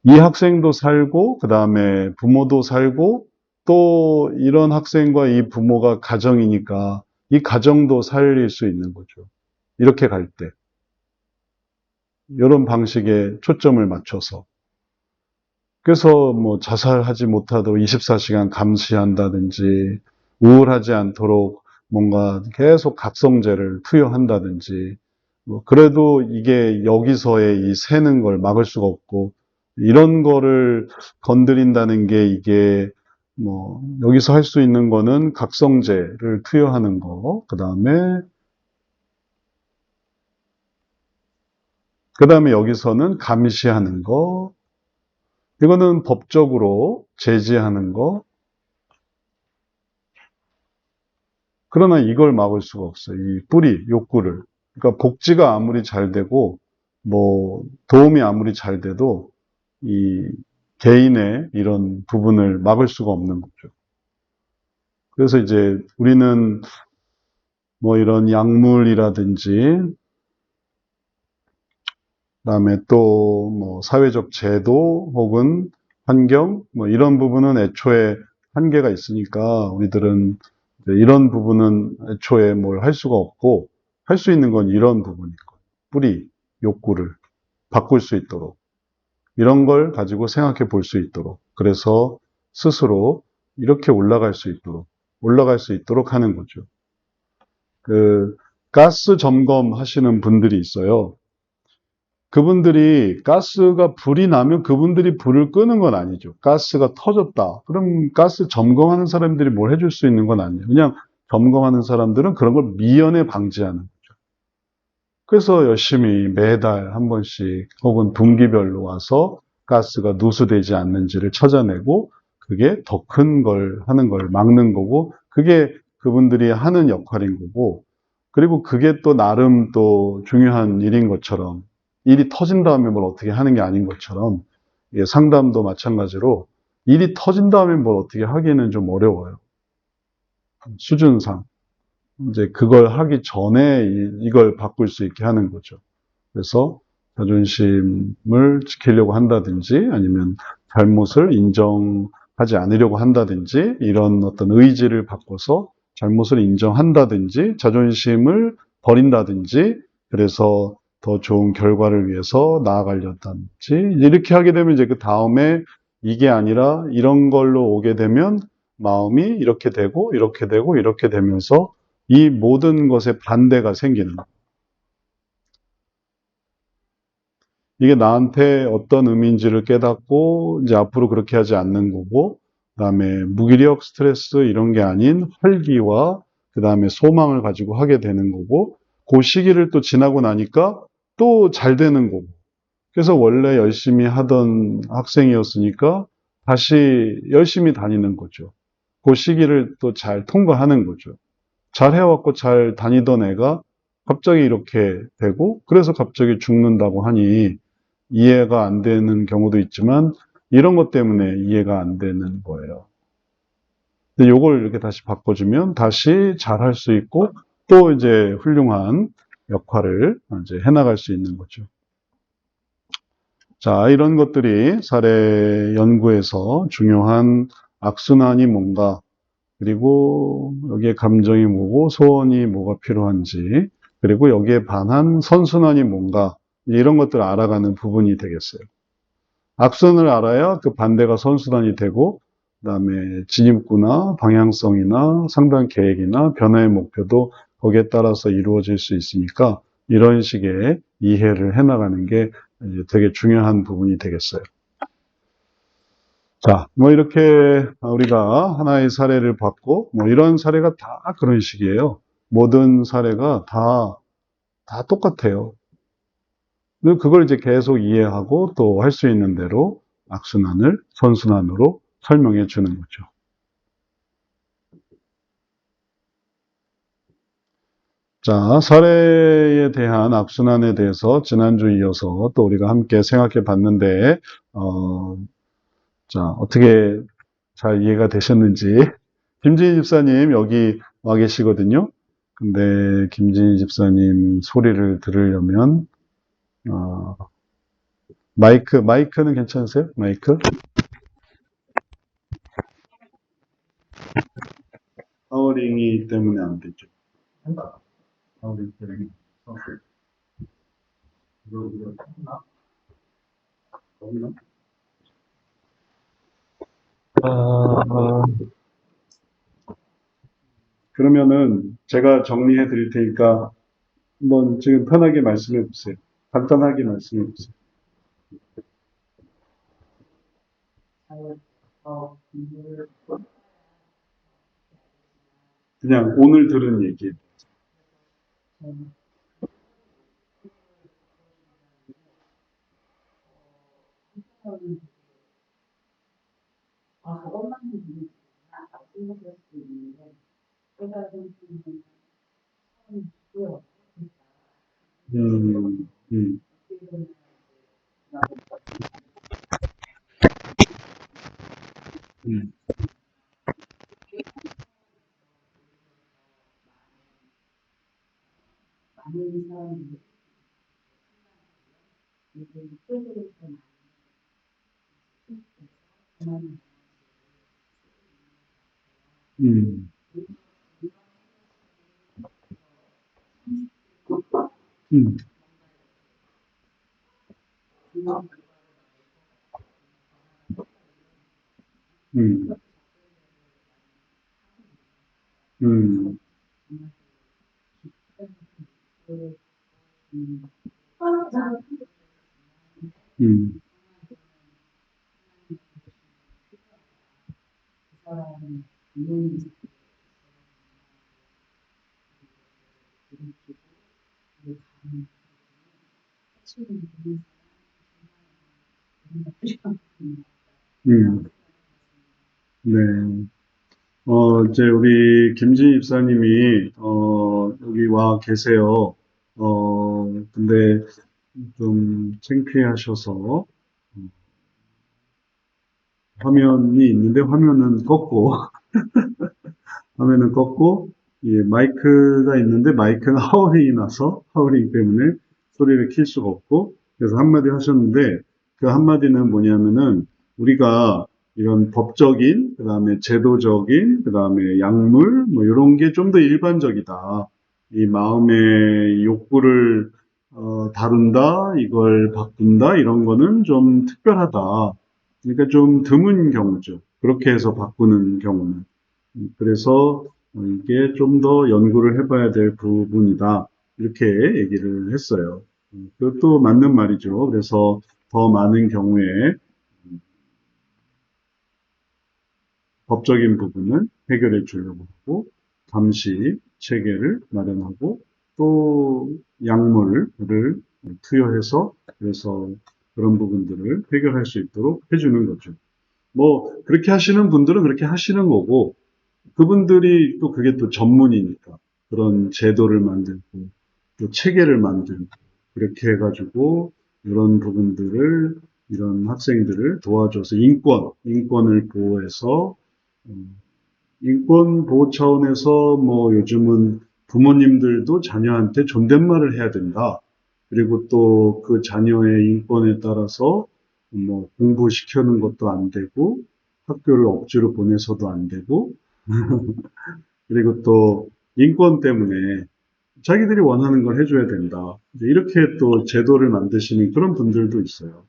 이 학생도 살고 그 다음에 부모도 살고 또 이런 학생과 이 부모가 가정이니까 이 가정도 살릴 수 있는 거죠. 이렇게 갈 때. 이런 방식에 초점을 맞춰서. 그래서 뭐 자살하지 못하도록 24시간 감시한다든지 우울하지 않도록 뭔가 계속 각성제를 투여한다든지 뭐 그래도 이게 여기서의 이 새는 걸 막을 수가 없고 이런 거를 건드린다는 게 이게 뭐 여기서 할 수 있는 거는 각성제를 투여하는 거 그다음에 여기서는 감시하는 거 이거는 법적으로 제지하는 거. 그러나 이걸 막을 수가 없어요. 이 뿌리, 욕구를. 그러니까 복지가 아무리 잘 되고, 뭐, 도움이 아무리 잘 돼도, 이 개인의 이런 부분을 막을 수가 없는 거죠. 그래서 이제 우리는 뭐 이런 약물이라든지, 그다음에 또 뭐 사회적 제도 혹은 환경, 뭐 이런 부분은 애초에 한계가 있으니까 우리들은 이런 부분은 애초에 뭘 할 수가 없고 할 수 있는 건 이런 부분인 거예요. 뿌리, 욕구를 바꿀 수 있도록. 이런 걸 가지고 생각해 볼 수 있도록. 그래서 스스로 이렇게 올라갈 수 있도록 하는 거죠. 그, 가스 점검 하시는 분들이 있어요. 그분들이 가스가 불이 나면 그분들이 불을 끄는 건 아니죠. 가스가 터졌다. 그럼 가스 점검하는 사람들이 뭘 해줄 수 있는 건 아니에요. 그냥 점검하는 사람들은 그런 걸 미연에 방지하는 거죠. 그래서 열심히 매달 한 번씩 혹은 분기별로 와서 가스가 누수되지 않는지를 찾아내고 그게 더 큰 걸 하는 걸 막는 거고 그게 그분들이 하는 역할인 거고 그리고 그게 또 나름 또 중요한 일인 것처럼 일이 터진 다음에 뭘 어떻게 하는 게 아닌 것처럼 상담도 마찬가지로 일이 터진 다음에 뭘 어떻게 하기는 좀 어려워요. 수준상. 이제 그걸 하기 전에 이걸 바꿀 수 있게 하는 거죠. 그래서 자존심을 지키려고 한다든지 아니면 잘못을 인정하지 않으려고 한다든지 이런 어떤 의지를 바꿔서 잘못을 인정한다든지 자존심을 버린다든지 그래서 더 좋은 결과를 위해서 나아가려든지 이렇게 하게 되면 이제 그 다음에 이게 아니라 이런 걸로 오게 되면 마음이 이렇게 되고 이렇게 되고 이렇게 되면서 이 모든 것에 반대가 생기는 거예요. 이게 나한테 어떤 의미인지를 깨닫고 이제 앞으로 그렇게 하지 않는 거고 그다음에 무기력 스트레스 이런 게 아닌 활기와 그다음에 소망을 가지고 하게 되는 거고 그 시기를 또 지나고 나니까 또 잘 되는 거고 그래서 원래 열심히 하던 학생이었으니까 다시 열심히 다니는 거죠. 그 시기를 또 잘 통과하는 거죠. 잘 해왔고 잘 다니던 애가 갑자기 이렇게 되고 그래서 갑자기 죽는다고 하니 이해가 안 되는 경우도 있지만 이런 것 때문에 이해가 안 되는 거예요. 근데 요걸 이렇게 다시 바꿔주면 다시 잘할 수 있고 또 이제 훌륭한 역할을 이제 해나갈 수 있는 거죠. 자, 이런 것들이 사례 연구에서 중요한 악순환이 뭔가 그리고 여기에 감정이 뭐고 소원이 뭐가 필요한지 그리고 여기에 반한 선순환이 뭔가 이런 것들을 알아가는 부분이 되겠어요. 악순을 알아야 그 반대가 선순환이 되고 그다음에 진입구나 방향성이나 상당 계획이나 변화의 목표도 거기에 따라서 이루어질 수 있으니까 이런 식의 이해를 해나가는 게 되게 중요한 부분이 되겠어요. 자, 뭐 이렇게 우리가 하나의 사례를 봤고 뭐 이런 사례가 다 그런 식이에요. 모든 사례가 다 똑같아요. 그걸 이제 계속 이해하고 또 할 수 있는 대로 악순환을 선순환으로 설명해 주는 거죠. 자, 사례에 대한 악순환에 대해서 지난주 이어서 또 우리가 함께 생각해 봤는데, 자, 어떻게 잘 이해가 되셨는지. 김진희 집사님 여기 와 계시거든요. 근데 김진희 집사님 소리를 들으려면, 어, 마이크는 괜찮으세요? 마이크? 파워링이 때문에 안 되죠. 파워링 때문에. 아, 그러면은 제가 정리해 드릴 테니까 한번 지금 편하게 말씀해 보세요. 간단하게 말씀해 보세요. 그냥 오늘 들은 얘기. 음, 음, 음, 음, 음, 음, 음, 음, 음, 네. 이제 우리 김진 입사님이, 여기 와 계세요. 근데 좀 창피해 하셔서, 화면이 있는데 화면은 껐고, 화면은 껐고, 예, 마이크가 있는데 마이크는 하우링이 나서, 하우링 때문에 소리를 킬 수가 없고, 그래서 한마디 하셨는데, 그 한마디는 뭐냐면은, 우리가 이런 법적인, 그 다음에 제도적인, 그 다음에 약물, 뭐, 이런 게 좀 더 일반적이다. 이 마음의 욕구를, 다룬다, 이걸 바꾼다, 이런 거는 좀 특별하다. 그러니까 좀 드문 경우죠. 그렇게 해서 바꾸는 경우는. 그래서 이게 좀 더 연구를 해봐야 될 부분이다. 이렇게 얘기를 했어요. 그것도 맞는 말이죠. 그래서 더 많은 경우에 법적인 부분은 해결해 주려고 하고, 감시 체계를 마련하고, 또 약물을 투여해서, 그래서 그런 부분들을 해결할 수 있도록 해주는 거죠. 뭐, 그렇게 하시는 분들은 그렇게 하시는 거고, 그분들이 또 그게 또 전문이니까 그런 제도를 만들고 또 체계를 만들고 이렇게 해가지고 이런 부분들을 이런 학생들을 도와줘서 인권을 보호해서 음, 인권 보호 차원에서 뭐 요즘은 부모님들도 자녀한테 존댓말을 해야 된다. 그리고 또 그 자녀의 인권에 따라서 뭐 공부시키는 것도 안 되고 학교를 억지로 보내서도 안 되고 그리고 또 인권 때문에 자기들이 원하는 걸 해줘야 된다. 이렇게 또 제도를 만드시는 그런 분들도 있어요.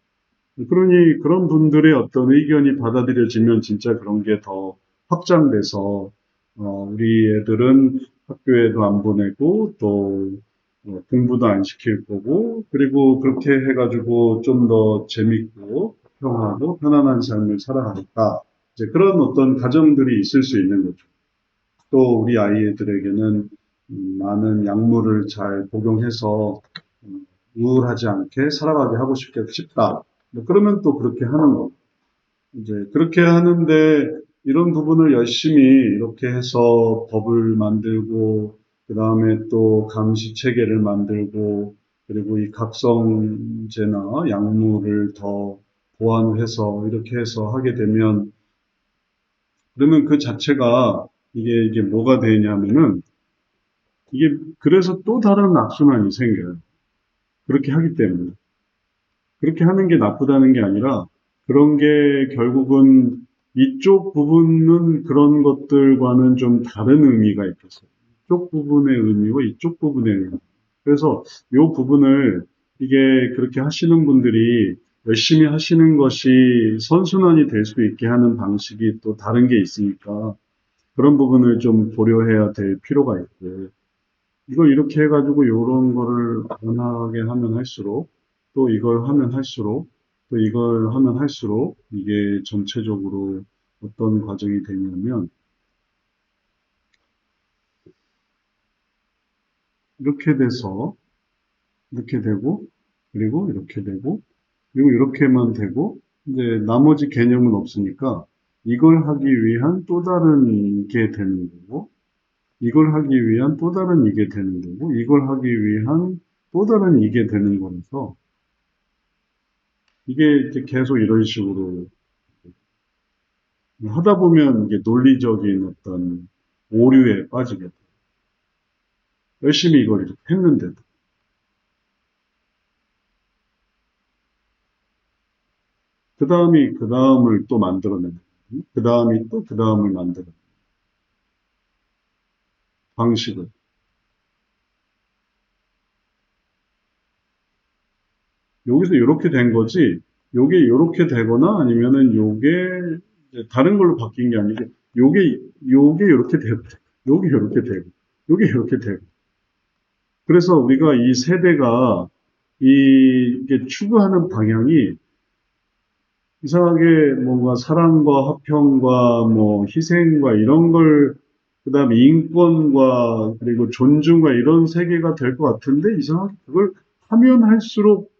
그러니 그런 분들의 어떤 의견이 받아들여지면 진짜 그런 게 더 확장돼서 우리 애들은 학교에도 안 보내고 또 공부도 안 시킬 거고 그리고 그렇게 해가지고 좀 더 재밌고 평화하고 편안한 삶을 살아가니까 이제 그런 어떤 가정들이 있을 수 있는 거죠. 또 우리 아이들에게는 많은 약물을 잘 복용해서 우울하지 않게 살아가게 하고 싶다. 뭐 그러면 또 그렇게 하는 거. 이제 그렇게 하는데 이런 부분을 열심히 이렇게 해서 법을 만들고 그 다음에 또 감시 체계를 만들고 그리고 이 각성제나 약물을 더 보완을 해서 이렇게 해서 하게 되면 그러면 그 자체가 이게 뭐가 되냐면은 이게 그래서 또 다른 악순환이 생겨요. 그렇게 하기 때문에. 그렇게 하는 게 나쁘다는 게 아니라 그런 게 결국은 이쪽 부분은 그런 것들과는 좀 다른 의미가 있겠어요. 이쪽 부분의 의미와 이쪽 부분의 의미. 그래서 이 부분을 이게 그렇게 하시는 분들이 열심히 하시는 것이 선순환이 될 수 있게 하는 방식이 또 다른 게 있으니까 그런 부분을 좀 고려해야 될 필요가 있고 이걸 이렇게 해가지고 이런 거를 원하게 하면 할수록 또 이걸 하면 할수록 또 이걸 하면 할수록 이게 전체적으로 어떤 과정이 되냐면 이렇게 돼서 이렇게 되고 그리고 이렇게 되고 그리고 이렇게만 되고 이제 나머지 개념은 없으니까 이걸 하기 위한 또 다른 게 되는 거고, 이걸 하기 위한 또 다른 이게 되는 거고, 이걸 하기 위한 또 다른 이게 되는 거라서, 이게 이제 계속 이런 식으로 하다 보면 이게 논리적인 어떤 오류에 빠지게 돼요. 열심히 이걸 이렇게 했는데도. 그 다음이 그 다음을 또 만들어내는 거예요. 그 다음이 또 그 다음을 만들어내는 방식을. 여기서 이렇게 된 거지, 요게 이렇게 되거나 아니면은 요게 이제 다른 걸로 바뀐 게 아니고, 요게 이렇게 되고, 요게 이렇게 되고, 요게 이렇게 되고. 그래서 우리가 이 세대가 이게 추구하는 방향이 이상하게 뭔가 사랑과 화평과 뭐 희생과 이런 걸, 그다음에 인권과 그리고 존중과 이런 세계가 될 것 같은데 이상하게 그걸 하면 할수록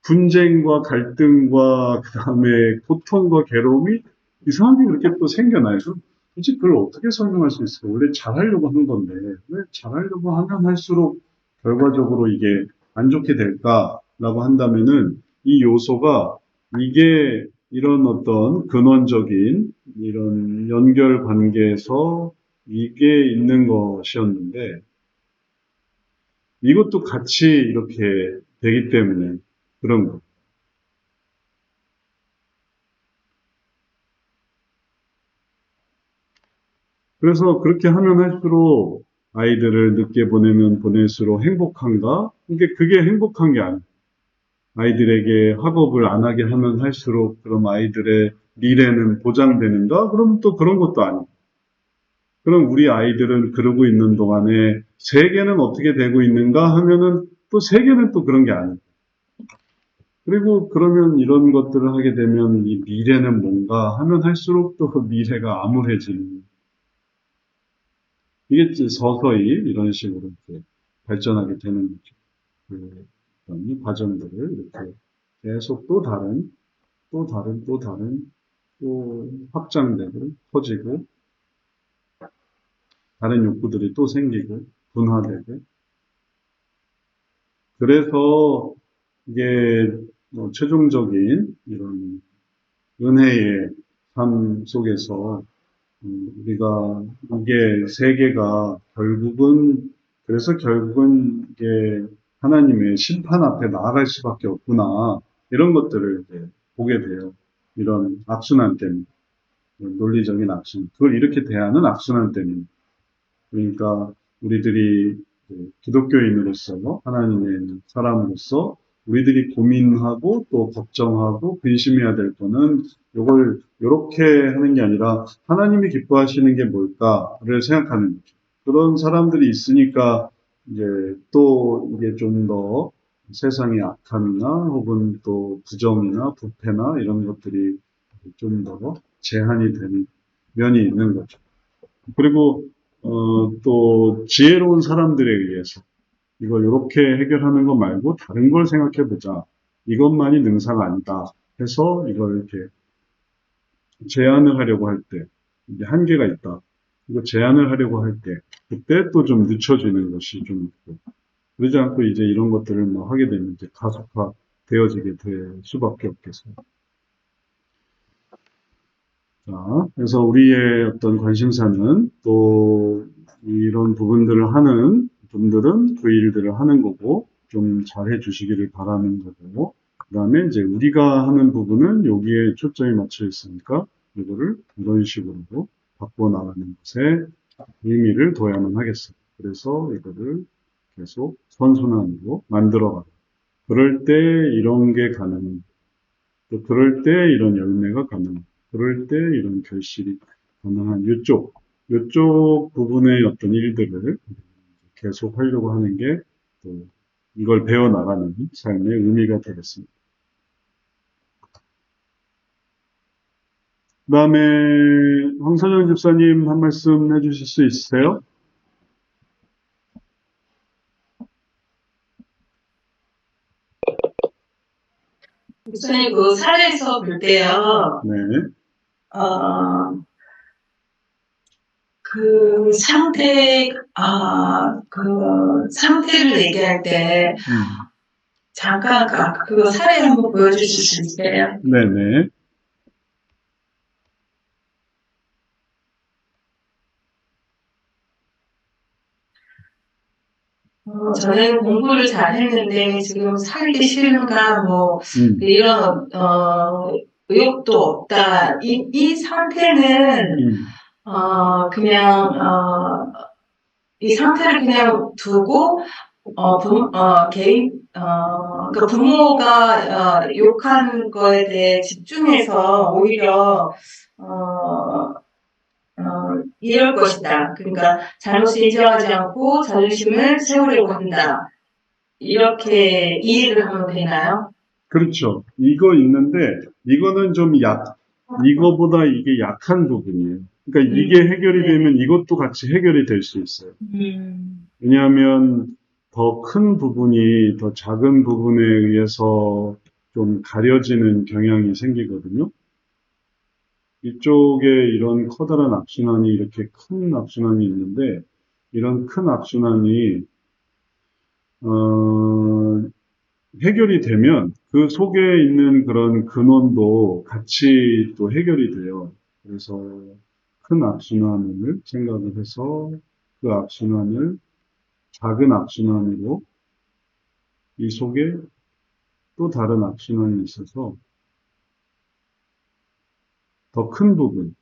분쟁과 갈등과 그다음에 고통과 괴로움이 이상하게 그렇게 또 생겨나요. 그래서 도대체 그걸 어떻게 설명할 수 있을까? 원래 잘하려고 하는 건데 왜 잘하려고 하면 할수록 결과적으로 이게 안 좋게 될까라고 한다면은 이 요소가 이게 이런 어떤 근원적인 이런 연결 관계에서 이게 있는 것이었는데 이것도 같이 이렇게 되기 때문에 그런 거. 그래서 그렇게 하면 할수록 아이들을 늦게 보내면 보낼수록 행복한가? 이게 그게 행복한 게 아니에요. 아이들에게 학업을 안 하게 하면 할수록 그럼 아이들의 미래는 보장되는가? 그럼 또 그런 것도 아니고. 그럼 우리 아이들은 그러고 있는 동안에 세계는 어떻게 되고 있는가 하면은 또 세계는 또 그런 게 아니고. 그리고 그러면 이런 것들을 하게 되면 이 미래는 뭔가 하면 할수록 또 그 미래가 암울해지는. 이게 이제 서서히 이런 식으로 이렇게 발전하게 되는 거죠. 이 과정들을 이렇게 계속 또 다른, 또 다른, 또 다른, 또 확장되고, 커지고, 다른 욕구들이 또 생기고, 분화되고. 그래서 이게 최종적인 이런 은혜의 삶 속에서 우리가 이게 세계가 결국은 그래서 결국은 이게 하나님의 심판 앞에 나아갈 수밖에 없구나 이런 것들을 이제 보게 돼요. 이런 악순환 때문에 논리적인 악순환 그걸 이렇게 대하는 악순환 때문에 그러니까 우리들이 기독교인으로서 하나님의 사람으로서 우리들이 고민하고 또 걱정하고 근심해야 될 거는 이걸 이렇게 하는 게 아니라 하나님이 기뻐하시는 게 뭘까를 생각하는 거죠. 그런 사람들이 있으니까 이제 또 이게 좀 더 세상의 악함이나 혹은 또 부정이나 부패나 이런 것들이 좀 더 제한이 되는 면이 있는 거죠. 그리고 또 지혜로운 사람들에 의해서 이걸 이렇게 해결하는 거 말고 다른 걸 생각해 보자. 이것만이 능사가 아니다. 해서 이걸 이렇게 제안을 하려고 할 때, 이게 한계가 있다. 이거 제안을 하려고 할 때, 그때 또 좀 늦춰지는 것이 좀 있고, 그러지 않고 이제 이런 것들을 뭐 하게 되면 이제 가속화 되어지게 될 수밖에 없겠어요. 자, 그래서 우리의 어떤 관심사는 또 이런 부분들을 하는 분들은 그 일들을 하는 거고 좀 잘해 주시기를 바라는 거고 그 다음에 이제 우리가 하는 부분은 여기에 초점이 맞춰 있으니까 이거를 이런 식으로 바꿔 나가는 것에 의미를 둬야만 하겠어요. 그래서 이거를 계속 선순환으로 만들어가고 그럴 때 이런 게 가능 또 그럴 때 이런 열매가 가능한, 그럴 때 이런 결실이 가능한 요쪽 부분의 어떤 일들을 계속 하려고 하는 게 또 이걸 배워나가는 삶의 의미가 되겠습니다. 그 다음에 황선영 집사님 한 말씀 해주실 수 있으세요? 목사님, 그 사례에서 볼 때요. 네. 그 상태를 얘기할 때, 잠깐 그거 사례 한번 보여주실 수 있어요? 네네. 저는 공부를 잘 했는데 지금 살기 싫은가, 이런, 의욕도 없다. 이 상태는, 이 상태를 그냥 두고, 그러니까 부모가 욕한 거에 대해 집중해서 오히려, 이럴 것이다. 그러니까 잘못을 인정하지 않고 자존심을 세우려고 한다. 이렇게 이해를 하면 되나요? 그렇죠. 이거 있는데, 이거는 이거보다 이게 약한 부분이에요. 그러니까 이게 해결이 되면 이것도 같이 해결이 될 수 있어요. 왜냐하면 더 큰 부분이 더 작은 부분에 의해서 좀 가려지는 경향이 생기거든요. 이쪽에 이런 커다란 악순환이 이렇게 큰 악순환이 있는데, 이런 큰 악순환이 해결이 되면 그 속에 있는 그런 근원도 같이 또 해결이 돼요. 그래서 큰 악순환을 생각을 해서 그 악순환을 작은 악순환으로 이 속에 또 다른 악순환이 있어서 더 큰 부분.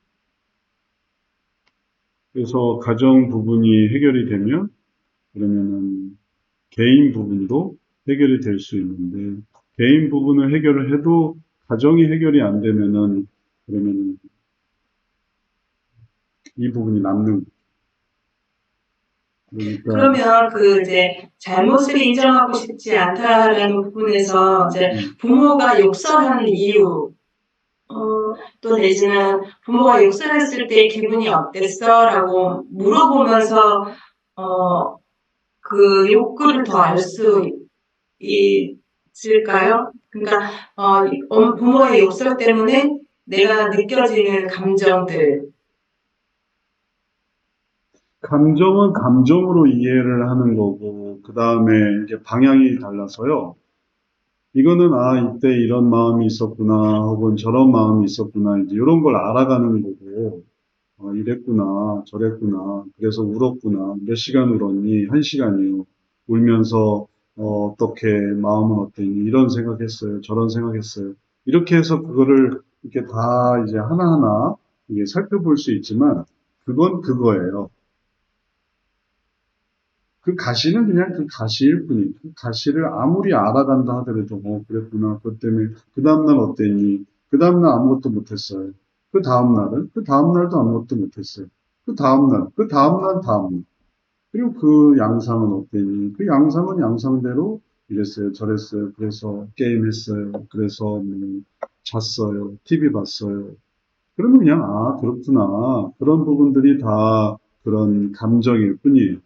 그래서 가정 부분이 해결이 되면 그러면은 개인 부분도 해결이 될 수 있는데 개인 부분을 해결을 해도 가정이 해결이 안 되면은 그러면은 이 부분이 남는 그러니까 그러면 이제 잘못을 인정하고 싶지 않다라는 부분에서 이제 부모가 욕설하는 이유, 또 내지는 부모가 욕설했을 때 기분이 어땠어? 라고 물어보면서, 그 욕구를 더 알 수 있을까요? 그러니까, 부모의 욕설 때문에 내가 느껴지는 감정들. 감정은 감정으로 이해를 하는 거고 그 다음에 이제 방향이 달라서요. 이거는 이때 이런 마음이 있었구나 혹은 저런 마음이 있었구나 이제 이런 걸 알아가는 거고 이랬구나 저랬구나 그래서 울었구나 몇 시간 울었니 한 시간이요 울면서 어떻게 마음은 어땠니 이런 생각했어요 저런 생각했어요 이렇게 해서 그거를 이렇게 다 이제 하나하나 이게 살펴볼 수 있지만 그건 그거예요. 그 가시는 그냥 그 가시일 뿐이에요. 그 가시를 아무리 알아간다 하더라도, 그랬구나. 그것 때문에, 그 다음날 어땠니? 그 다음날 아무것도 못했어요. 그 다음날은? 그 다음날도 아무것도 못했어요. 그 다음날, 그 다음날, 다음날. 그리고 그 양상은 어땠니? 그 양상은 양상대로 이랬어요, 저랬어요. 그래서 게임했어요. 그래서 잤어요. TV 봤어요. 그러면 그냥, 그렇구나. 그런 부분들이 다 그런 감정일 뿐이에요.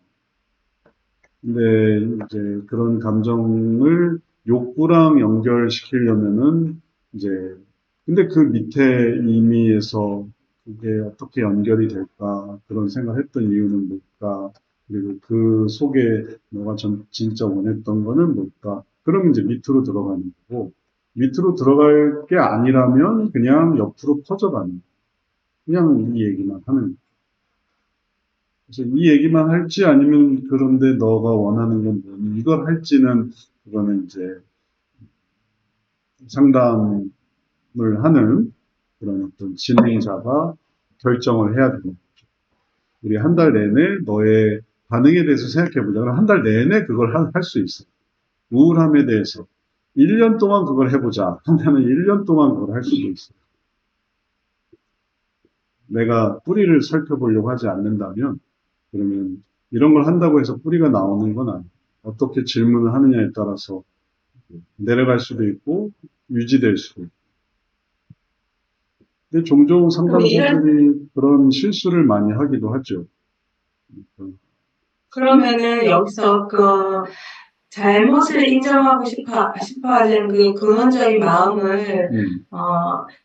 근데 이제 그런 감정을 욕구랑 연결시키려면은 이제 근데 그 밑에 의미에서 그게 어떻게 연결이 될까 그런 생각을 했던 이유는 뭘까 그리고 그 속에 너가 진짜 원했던 거는 뭘까 그럼 이제 밑으로 들어가는 거고 밑으로 들어갈 게 아니라면 그냥 옆으로 퍼져가는 그냥 이 얘기만 하는 거예요. 그래서 이 얘기만 할지 아니면 그런데 너가 원하는 건 뭐니? 이걸 할지는 그거는 이제 상담을 하는 그런 어떤 진행자가 결정을 해야 되는 거죠. 우리 한 달 내내 너의 반응에 대해서 생각해 보자. 그럼 한 달 내내 그걸 할 수 있어. 우울함에 대해서 1년 동안 그걸 해보자. 한다면 1년 동안 그걸 할 수도 있어. 내가 뿌리를 살펴보려고 하지 않는다면 그러면 이런 걸 한다고 해서 뿌리가 나오는 건 아니에요. 어떻게 질문을 하느냐에 따라서 내려갈 수도 있고 유지될 수도 있고. 근데 종종 상담사들이 그런 실수를 많이 하기도 하죠. 그러면은 여기서 잘못을 인정하고 싶어 하는 그 근원적인 마음을,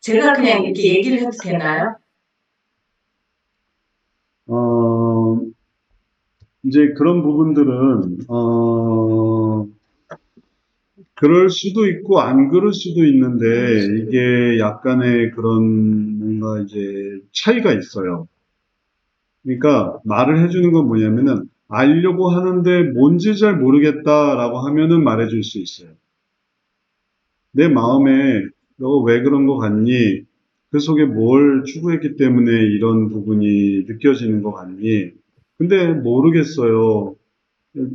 제가 그냥 이렇게 얘기를 해도 되나요? 이제 그런 부분들은, 그럴 수도 있고, 안 그럴 수도 있는데, 이게 약간의 그런, 뭔가 이제, 차이가 있어요. 그러니까, 말을 해주는 건 뭐냐면은, 알려고 하는데, 뭔지 잘 모르겠다라고 하면은 말해줄 수 있어요. 내 마음에, 너 왜 그런 거 같니? 그 속에 뭘 추구했기 때문에 이런 부분이 느껴지는 거 같니? 근데 모르겠어요.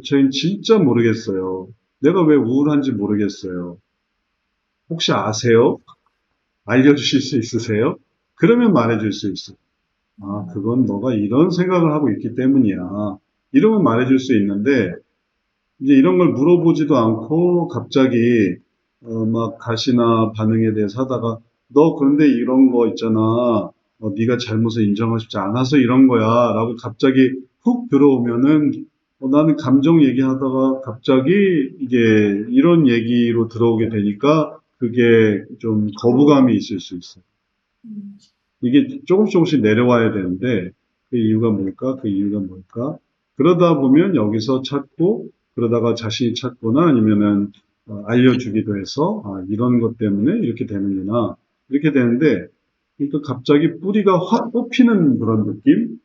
저희는 진짜 모르겠어요. 내가 왜 우울한지 모르겠어요. 혹시 아세요? 알려주실 수 있으세요? 그러면 말해줄 수 있어요. 아, 그건 너가 이런 생각을 하고 있기 때문이야. 이러면 말해줄 수 있는데, 이제 이런 걸 물어보지도 않고 갑자기 막 가시나 반응에 대해서 하다가 너 그런데 이런 거 있잖아. 네가 잘못을 인정하고 싶지 않아서 이런 거야. 라고 갑자기 훅 들어오면은 나는 감정 얘기하다가 갑자기 이게 이런 얘기로 들어오게 되니까 그게 좀 거부감이 있을 수 있어요. 이게 조금씩 내려와야 되는데 그 이유가 뭘까? 그 이유가 뭘까? 그러다 보면 여기서 찾고 그러다가 자신이 찾거나 아니면은 알려주기도 해서 이런 것 때문에 이렇게 되는구나 이렇게 되는데 그러니까 갑자기 뿌리가 확 뽑히는 그런 느낌?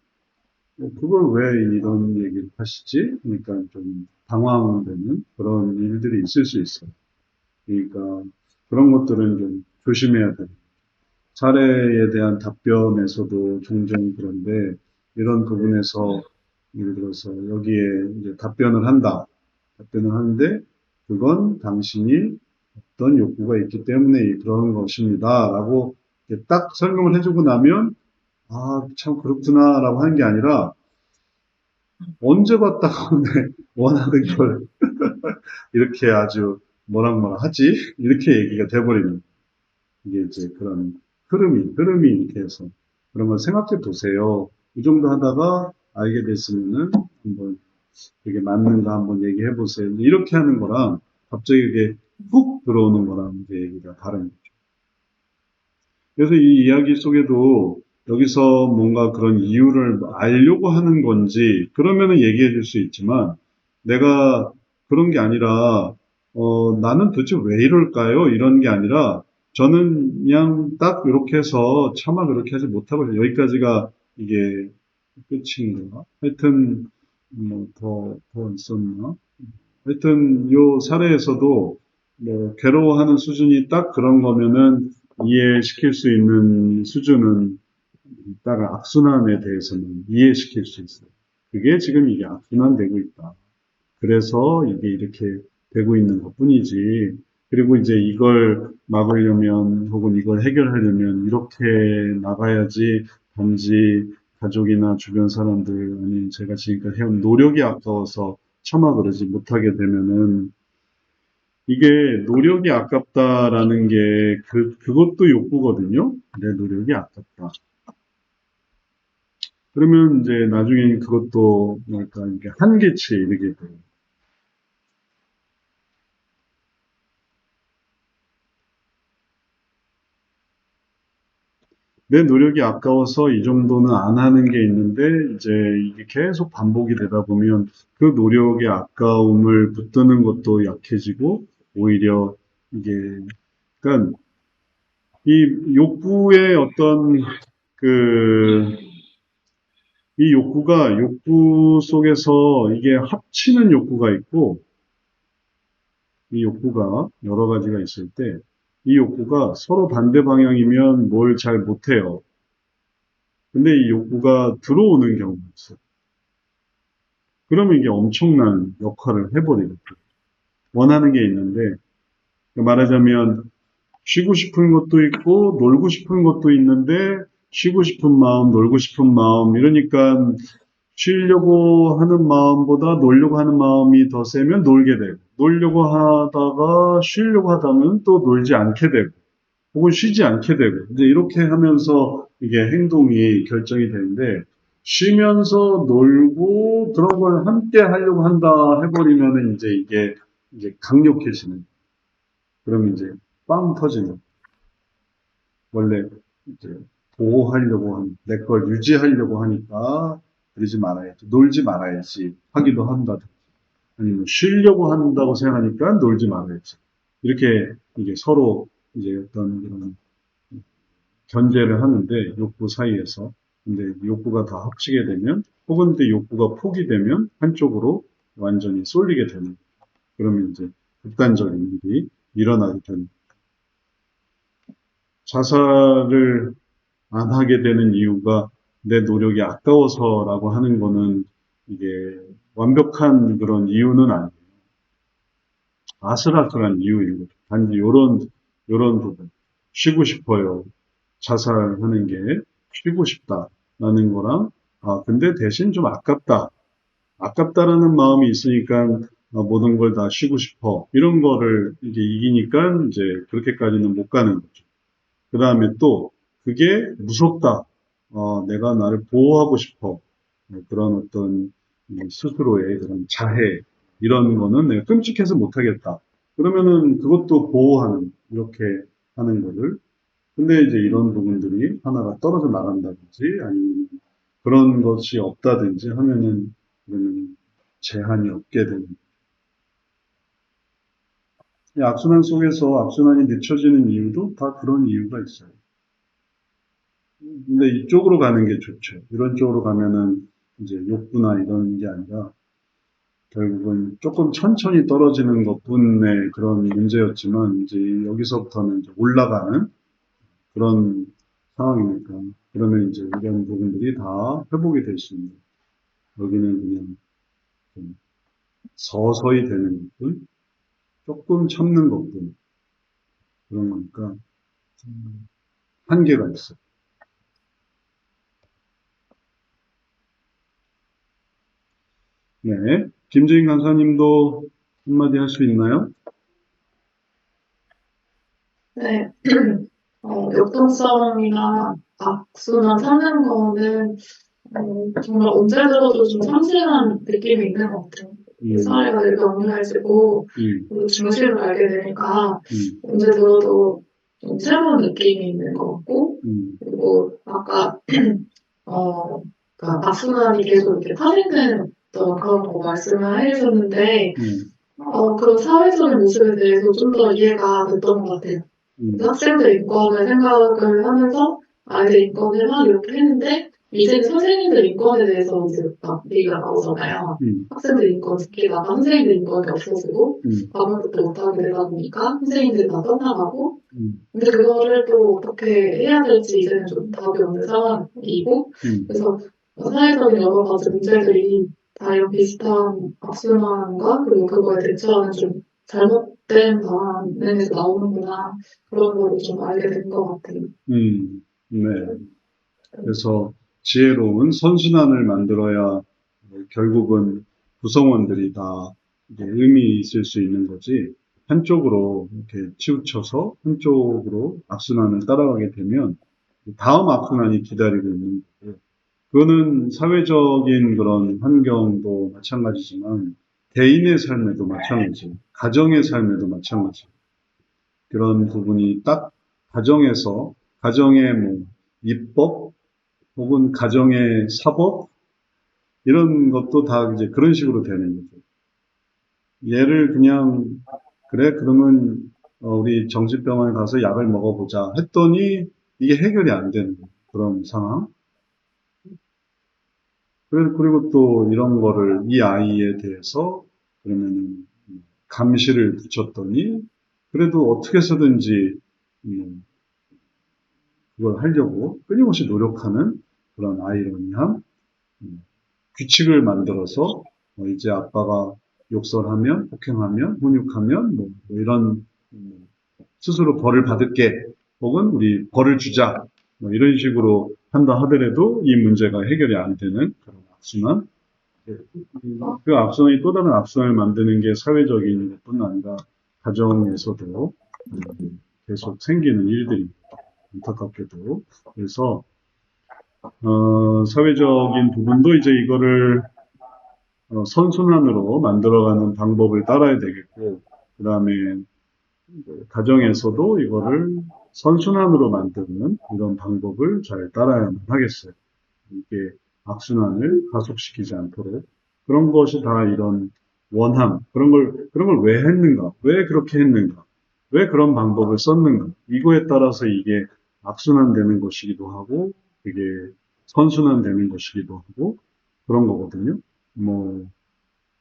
그걸 왜 이런 얘기를 하시지? 그러니까 좀 당황되는 그런 일들이 있을 수 있어요. 그러니까 그런 것들은 좀 조심해야 돼요. 사례에 대한 답변에서도 종종 그런데 이런 부분에서 예를 들어서 여기에 이제 답변을 한다. 답변을 하는데 그건 당신이 어떤 욕구가 있기 때문에 그런 것입니다. 라고 이렇게 딱 설명을 해주고 나면 아, 참 그렇구나라고 하는 게 아니라 언제 봤다가 오늘 원하는 걸 이렇게 아주 뭐랑 하지? 이렇게 얘기가 돼버리는 거예요. 이게 이제 그런 흐름이 이렇게 해서 그런 걸 생각해 보세요. 이 정도 하다가 알게 됐으면은 한번 그게 맞는가 한번 얘기해 보세요. 이렇게 하는 거랑 갑자기 이게 훅 들어오는 거랑 이제 얘기가 다른 거죠. 그래서 이 이야기 속에도 여기서 뭔가 그런 이유를 알려고 하는 건지 그러면은 얘기해 줄 수 있지만 내가 그런 게 아니라 나는 도대체 왜 이럴까요? 이런 게 아니라 저는 그냥 딱 이렇게 해서 차마 그렇게 하지 못하고 여기까지가 이게 끝인가? 하여튼 더 있었나? 하여튼 요 사례에서도 뭐 괴로워하는 수준이 딱 그런 거면은 이해시킬 수 있는 수준은 딱 악순환에 대해서는 이해시킬 수 있어요. 그게 지금 이게 악순환되고 있다. 그래서 이게 이렇게 되고 있는 것뿐이지. 그리고 이제 이걸 막으려면 혹은 이걸 해결하려면 이렇게 나가야지 단지 가족이나 주변 사람들 아니면 제가 지금까지 해온 노력이 아까워서 차마 그러지 못하게 되면은 이게 노력이 아깝다라는 게 그것도 욕구거든요. 내 노력이 아깝다. 그러면 이제 나중에 그것도 뭐랄까 이게 한계치에 이르게 돼요. 내 노력이 아까워서 이 정도는 안 하는 게 있는데 이제 이게 계속 반복이 되다 보면 그 노력의 아까움을 붙드는 것도 약해지고 오히려 이게 그러니까 이 욕구의 어떤 그 이 욕구가 욕구 속에서 이게 합치는 욕구가 있고 이 욕구가 여러 가지가 있을 때 이 욕구가 서로 반대 방향이면 뭘 잘 못해요. 근데 이 욕구가 들어오는 경우가 있어요. 그러면 이게 엄청난 역할을 해버리거든요. 원하는 게 있는데 말하자면 쉬고 싶은 것도 있고 놀고 싶은 것도 있는데 쉬고 싶은 마음, 놀고 싶은 마음 이러니까 쉬려고 하는 마음보다 놀려고 하는 마음이 더 세면 놀게 되고 놀려고 하다가 쉬려고 하다면 또 놀지 않게 되고 혹은 쉬지 않게 되고 이제 이렇게 하면서 이게 행동이 결정이 되는데 쉬면서 놀고 그런 걸 함께 하려고 한다 해버리면은 이제 이게 이제 강력해지는, 그러면 이제 빵 터지는, 원래 이제 보호하려고 하는, 내 걸 유지하려고 하니까 그러지 말아야지, 놀지 말아야지 하기도 한다든지, 아니면 쉬려고 한다고 생각하니까 놀지 말아야지. 이렇게 이게 서로 이제 어떤 그런 견제를 하는데, 욕구 사이에서. 근데 욕구가 다 합치게 되면, 혹은 그 욕구가 포기되면 한쪽으로 완전히 쏠리게 되는, 그러면 이제 극단적인 일이 일어나게 되는. 자살을 안 하게 되는 이유가 내 노력이 아까워서라고 하는 거는 이게 완벽한 그런 이유는 아니에요. 아슬아슬한 이유인 거죠. 단지 요런 부분. 쉬고 싶어요. 자살하는 게 쉬고 싶다라는 거랑, 근데 대신 좀 아깝다. 아깝다라는 마음이 있으니까 모든 걸 다 쉬고 싶어. 이런 거를 이게 이기니까 이제 그렇게까지는 못 가는 거죠. 그 다음에 또 그게 무섭다. 내가 나를 보호하고 싶어. 그런 어떤 스스로의 그런 자해 이런 거는 내가 끔찍해서 못하겠다. 그러면은 그것도 보호하는 이렇게 하는 거를. 근데 이제 이런 부분들이 하나가 떨어져 나간다든지 아니면 그런 것이 없다든지 하면은 그러면 제한이 없게 되는. 이 악순환 속에서 악순환이 늦춰지는 이유도 다 그런 이유가 있어요. 근데 이쪽으로 가는 게 좋죠. 이런 쪽으로 가면은 이제 욕구나 이런 게 아니라 결국은 조금 천천히 떨어지는 것뿐의 그런 문제였지만 이제 여기서부터는 이제 올라가는 그런 상황이니까 그러면 이제 이런 부분들이 다 회복이 될 수 있는, 여기는 그냥 좀 서서히 되는 것뿐, 조금 참는 것뿐 그런 거니까 한계가 있어요. 네, 김재인 강사님도 한마디 할 수 있나요? 네. 역동성이나 악순환 찾는 거는 정말 언제 들어도 좀 참신한 느낌이 있는 것 같아요. 사회가 이렇게 억눌려지고 그리고 중심을 알게 되니까 언제 들어도 좀 새로운 느낌이 있는 것 같고 그리고 아까 그러니까 악순환이 계속 이렇게 파생되는 어떤 그런 거 말씀을 해주셨는데 그런 사회적인 모습에 대해서 좀 더 이해가 됐던 것 같아요. 학생들 인권을 생각을 하면서 아이들 인권을 막 이렇게 했는데 이제는 선생님들 인권에 대해서 이제 막 얘기가 나오잖아요. 학생들 인권 지키다가 선생님들 인권이 없어지고 아무것도 못하게 되다 보니까 선생님들이 다 떠나가고 근데 그거를 또 어떻게 해야 될지 이제는 좀 답이 없는 상황이고 그래서 사회적인 여러 가지 문제들이 다 이런 비슷한 악순환과 그리고 그거에 대처하는 좀 잘못된 방안에서 나오는구나 그런 거를 좀 알게 된 것 같아요. 네. 그래서 지혜로운 선순환을 만들어야 결국은 구성원들이 다 이제 의미 있을 수 있는 거지. 한쪽으로 이렇게 치우쳐서 한쪽으로 악순환을 따라가게 되면 다음 악순환이 기다리고 있는 거고. 그거는 사회적인 그런 환경도 마찬가지지만 개인의 삶에도 마찬가지, 가정의 삶에도 마찬가지. 그런 부분이 딱 가정에서 가정의 뭐 입법 혹은 가정의 사법 이런 것도 다 이제 그런 식으로 되는 거죠. 얘를 그냥 그래 그러면 우리 정신병원에 가서 약을 먹어보자 했더니 이게 해결이 안 되는 그런 상황. 그리고 또 이런 거를 이 아이에 대해서 그러면 감시를 붙였더니 그래도 어떻게 해서든지 그걸 하려고 끊임없이 노력하는 그런 아이러니한 규칙을 만들어서 이제 아빠가 욕설하면, 폭행하면, 훈육하면 뭐 이런 스스로 벌을 받을게 혹은 우리 벌을 주자 뭐 이런 식으로 한다 하더라도 이 문제가 해결이 안 되는 그런 악순환. 그 악순환이 또 다른 악순환을 만드는 게 사회적인 것뿐 아니라 가정에서도 계속 생기는 일들이 안타깝게도. 그래서 사회적인 부분도 이제 이거를 선순환으로 만들어가는 방법을 따라야 되겠고, 그 다음에 가정에서도 이거를 선순환으로 만드는 이런 방법을 잘 따라야만 하겠어요. 이게 악순환을 가속시키지 않도록. 그런 것이 다 이런 원함, 그런 걸 왜 했는가? 왜 그렇게 했는가? 왜 그런 방법을 썼는가? 이거에 따라서 이게 악순환 되는 것이기도 하고, 이게 선순환 되는 것이기도 하고, 그런 거거든요. 뭐,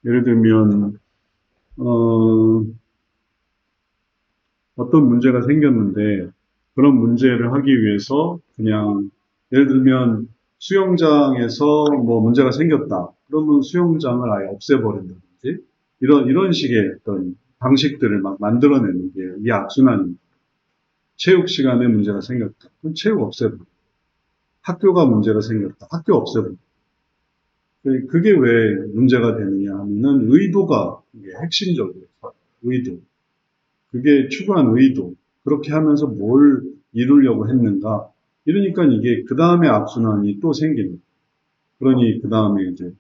예를 들면, 어떤 문제가 생겼는데, 그런 문제를 하기 위해서 그냥, 예를 들면, 수영장에서 뭐 문제가 생겼다. 그러면 수영장을 아예 없애버린다든지, 이런 식의 어떤 방식들을 막 만들어내는 게 이 악순환입니다. 체육 시간에 문제가 생겼다. 그럼 체육 없애버려. 학교가 문제가 생겼다. 학교 없애버려. 그게 왜 문제가 되느냐 하면은 의도가 이게 핵심적이에요. 의도. 그게 추구한 의도. 그렇게 하면서 뭘 이루려고 했는가. 이러니까 이게 그 다음에 악순환이 또 생기는 거예요. 그러니 그 다음에 이제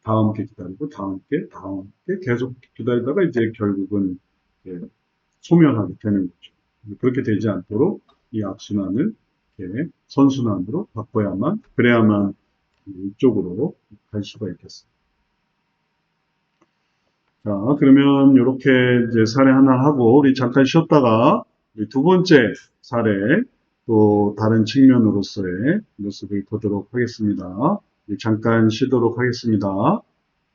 다음 게 기다리고 다음 게 계속 기다리다가 이제 결국은 이제 소멸하게 되는 거죠. 그렇게 되지 않도록 이 악순환을 이렇게 선순환으로 바꿔야만, 그래야만 이쪽으로 갈 수가 있겠어요. 자, 그러면 이렇게 이제 사례 하나 하고, 우리 잠깐 쉬었다가, 우리 두 번째 사례, 또 다른 측면으로서의 모습을 보도록 하겠습니다. 잠깐 쉬도록 하겠습니다.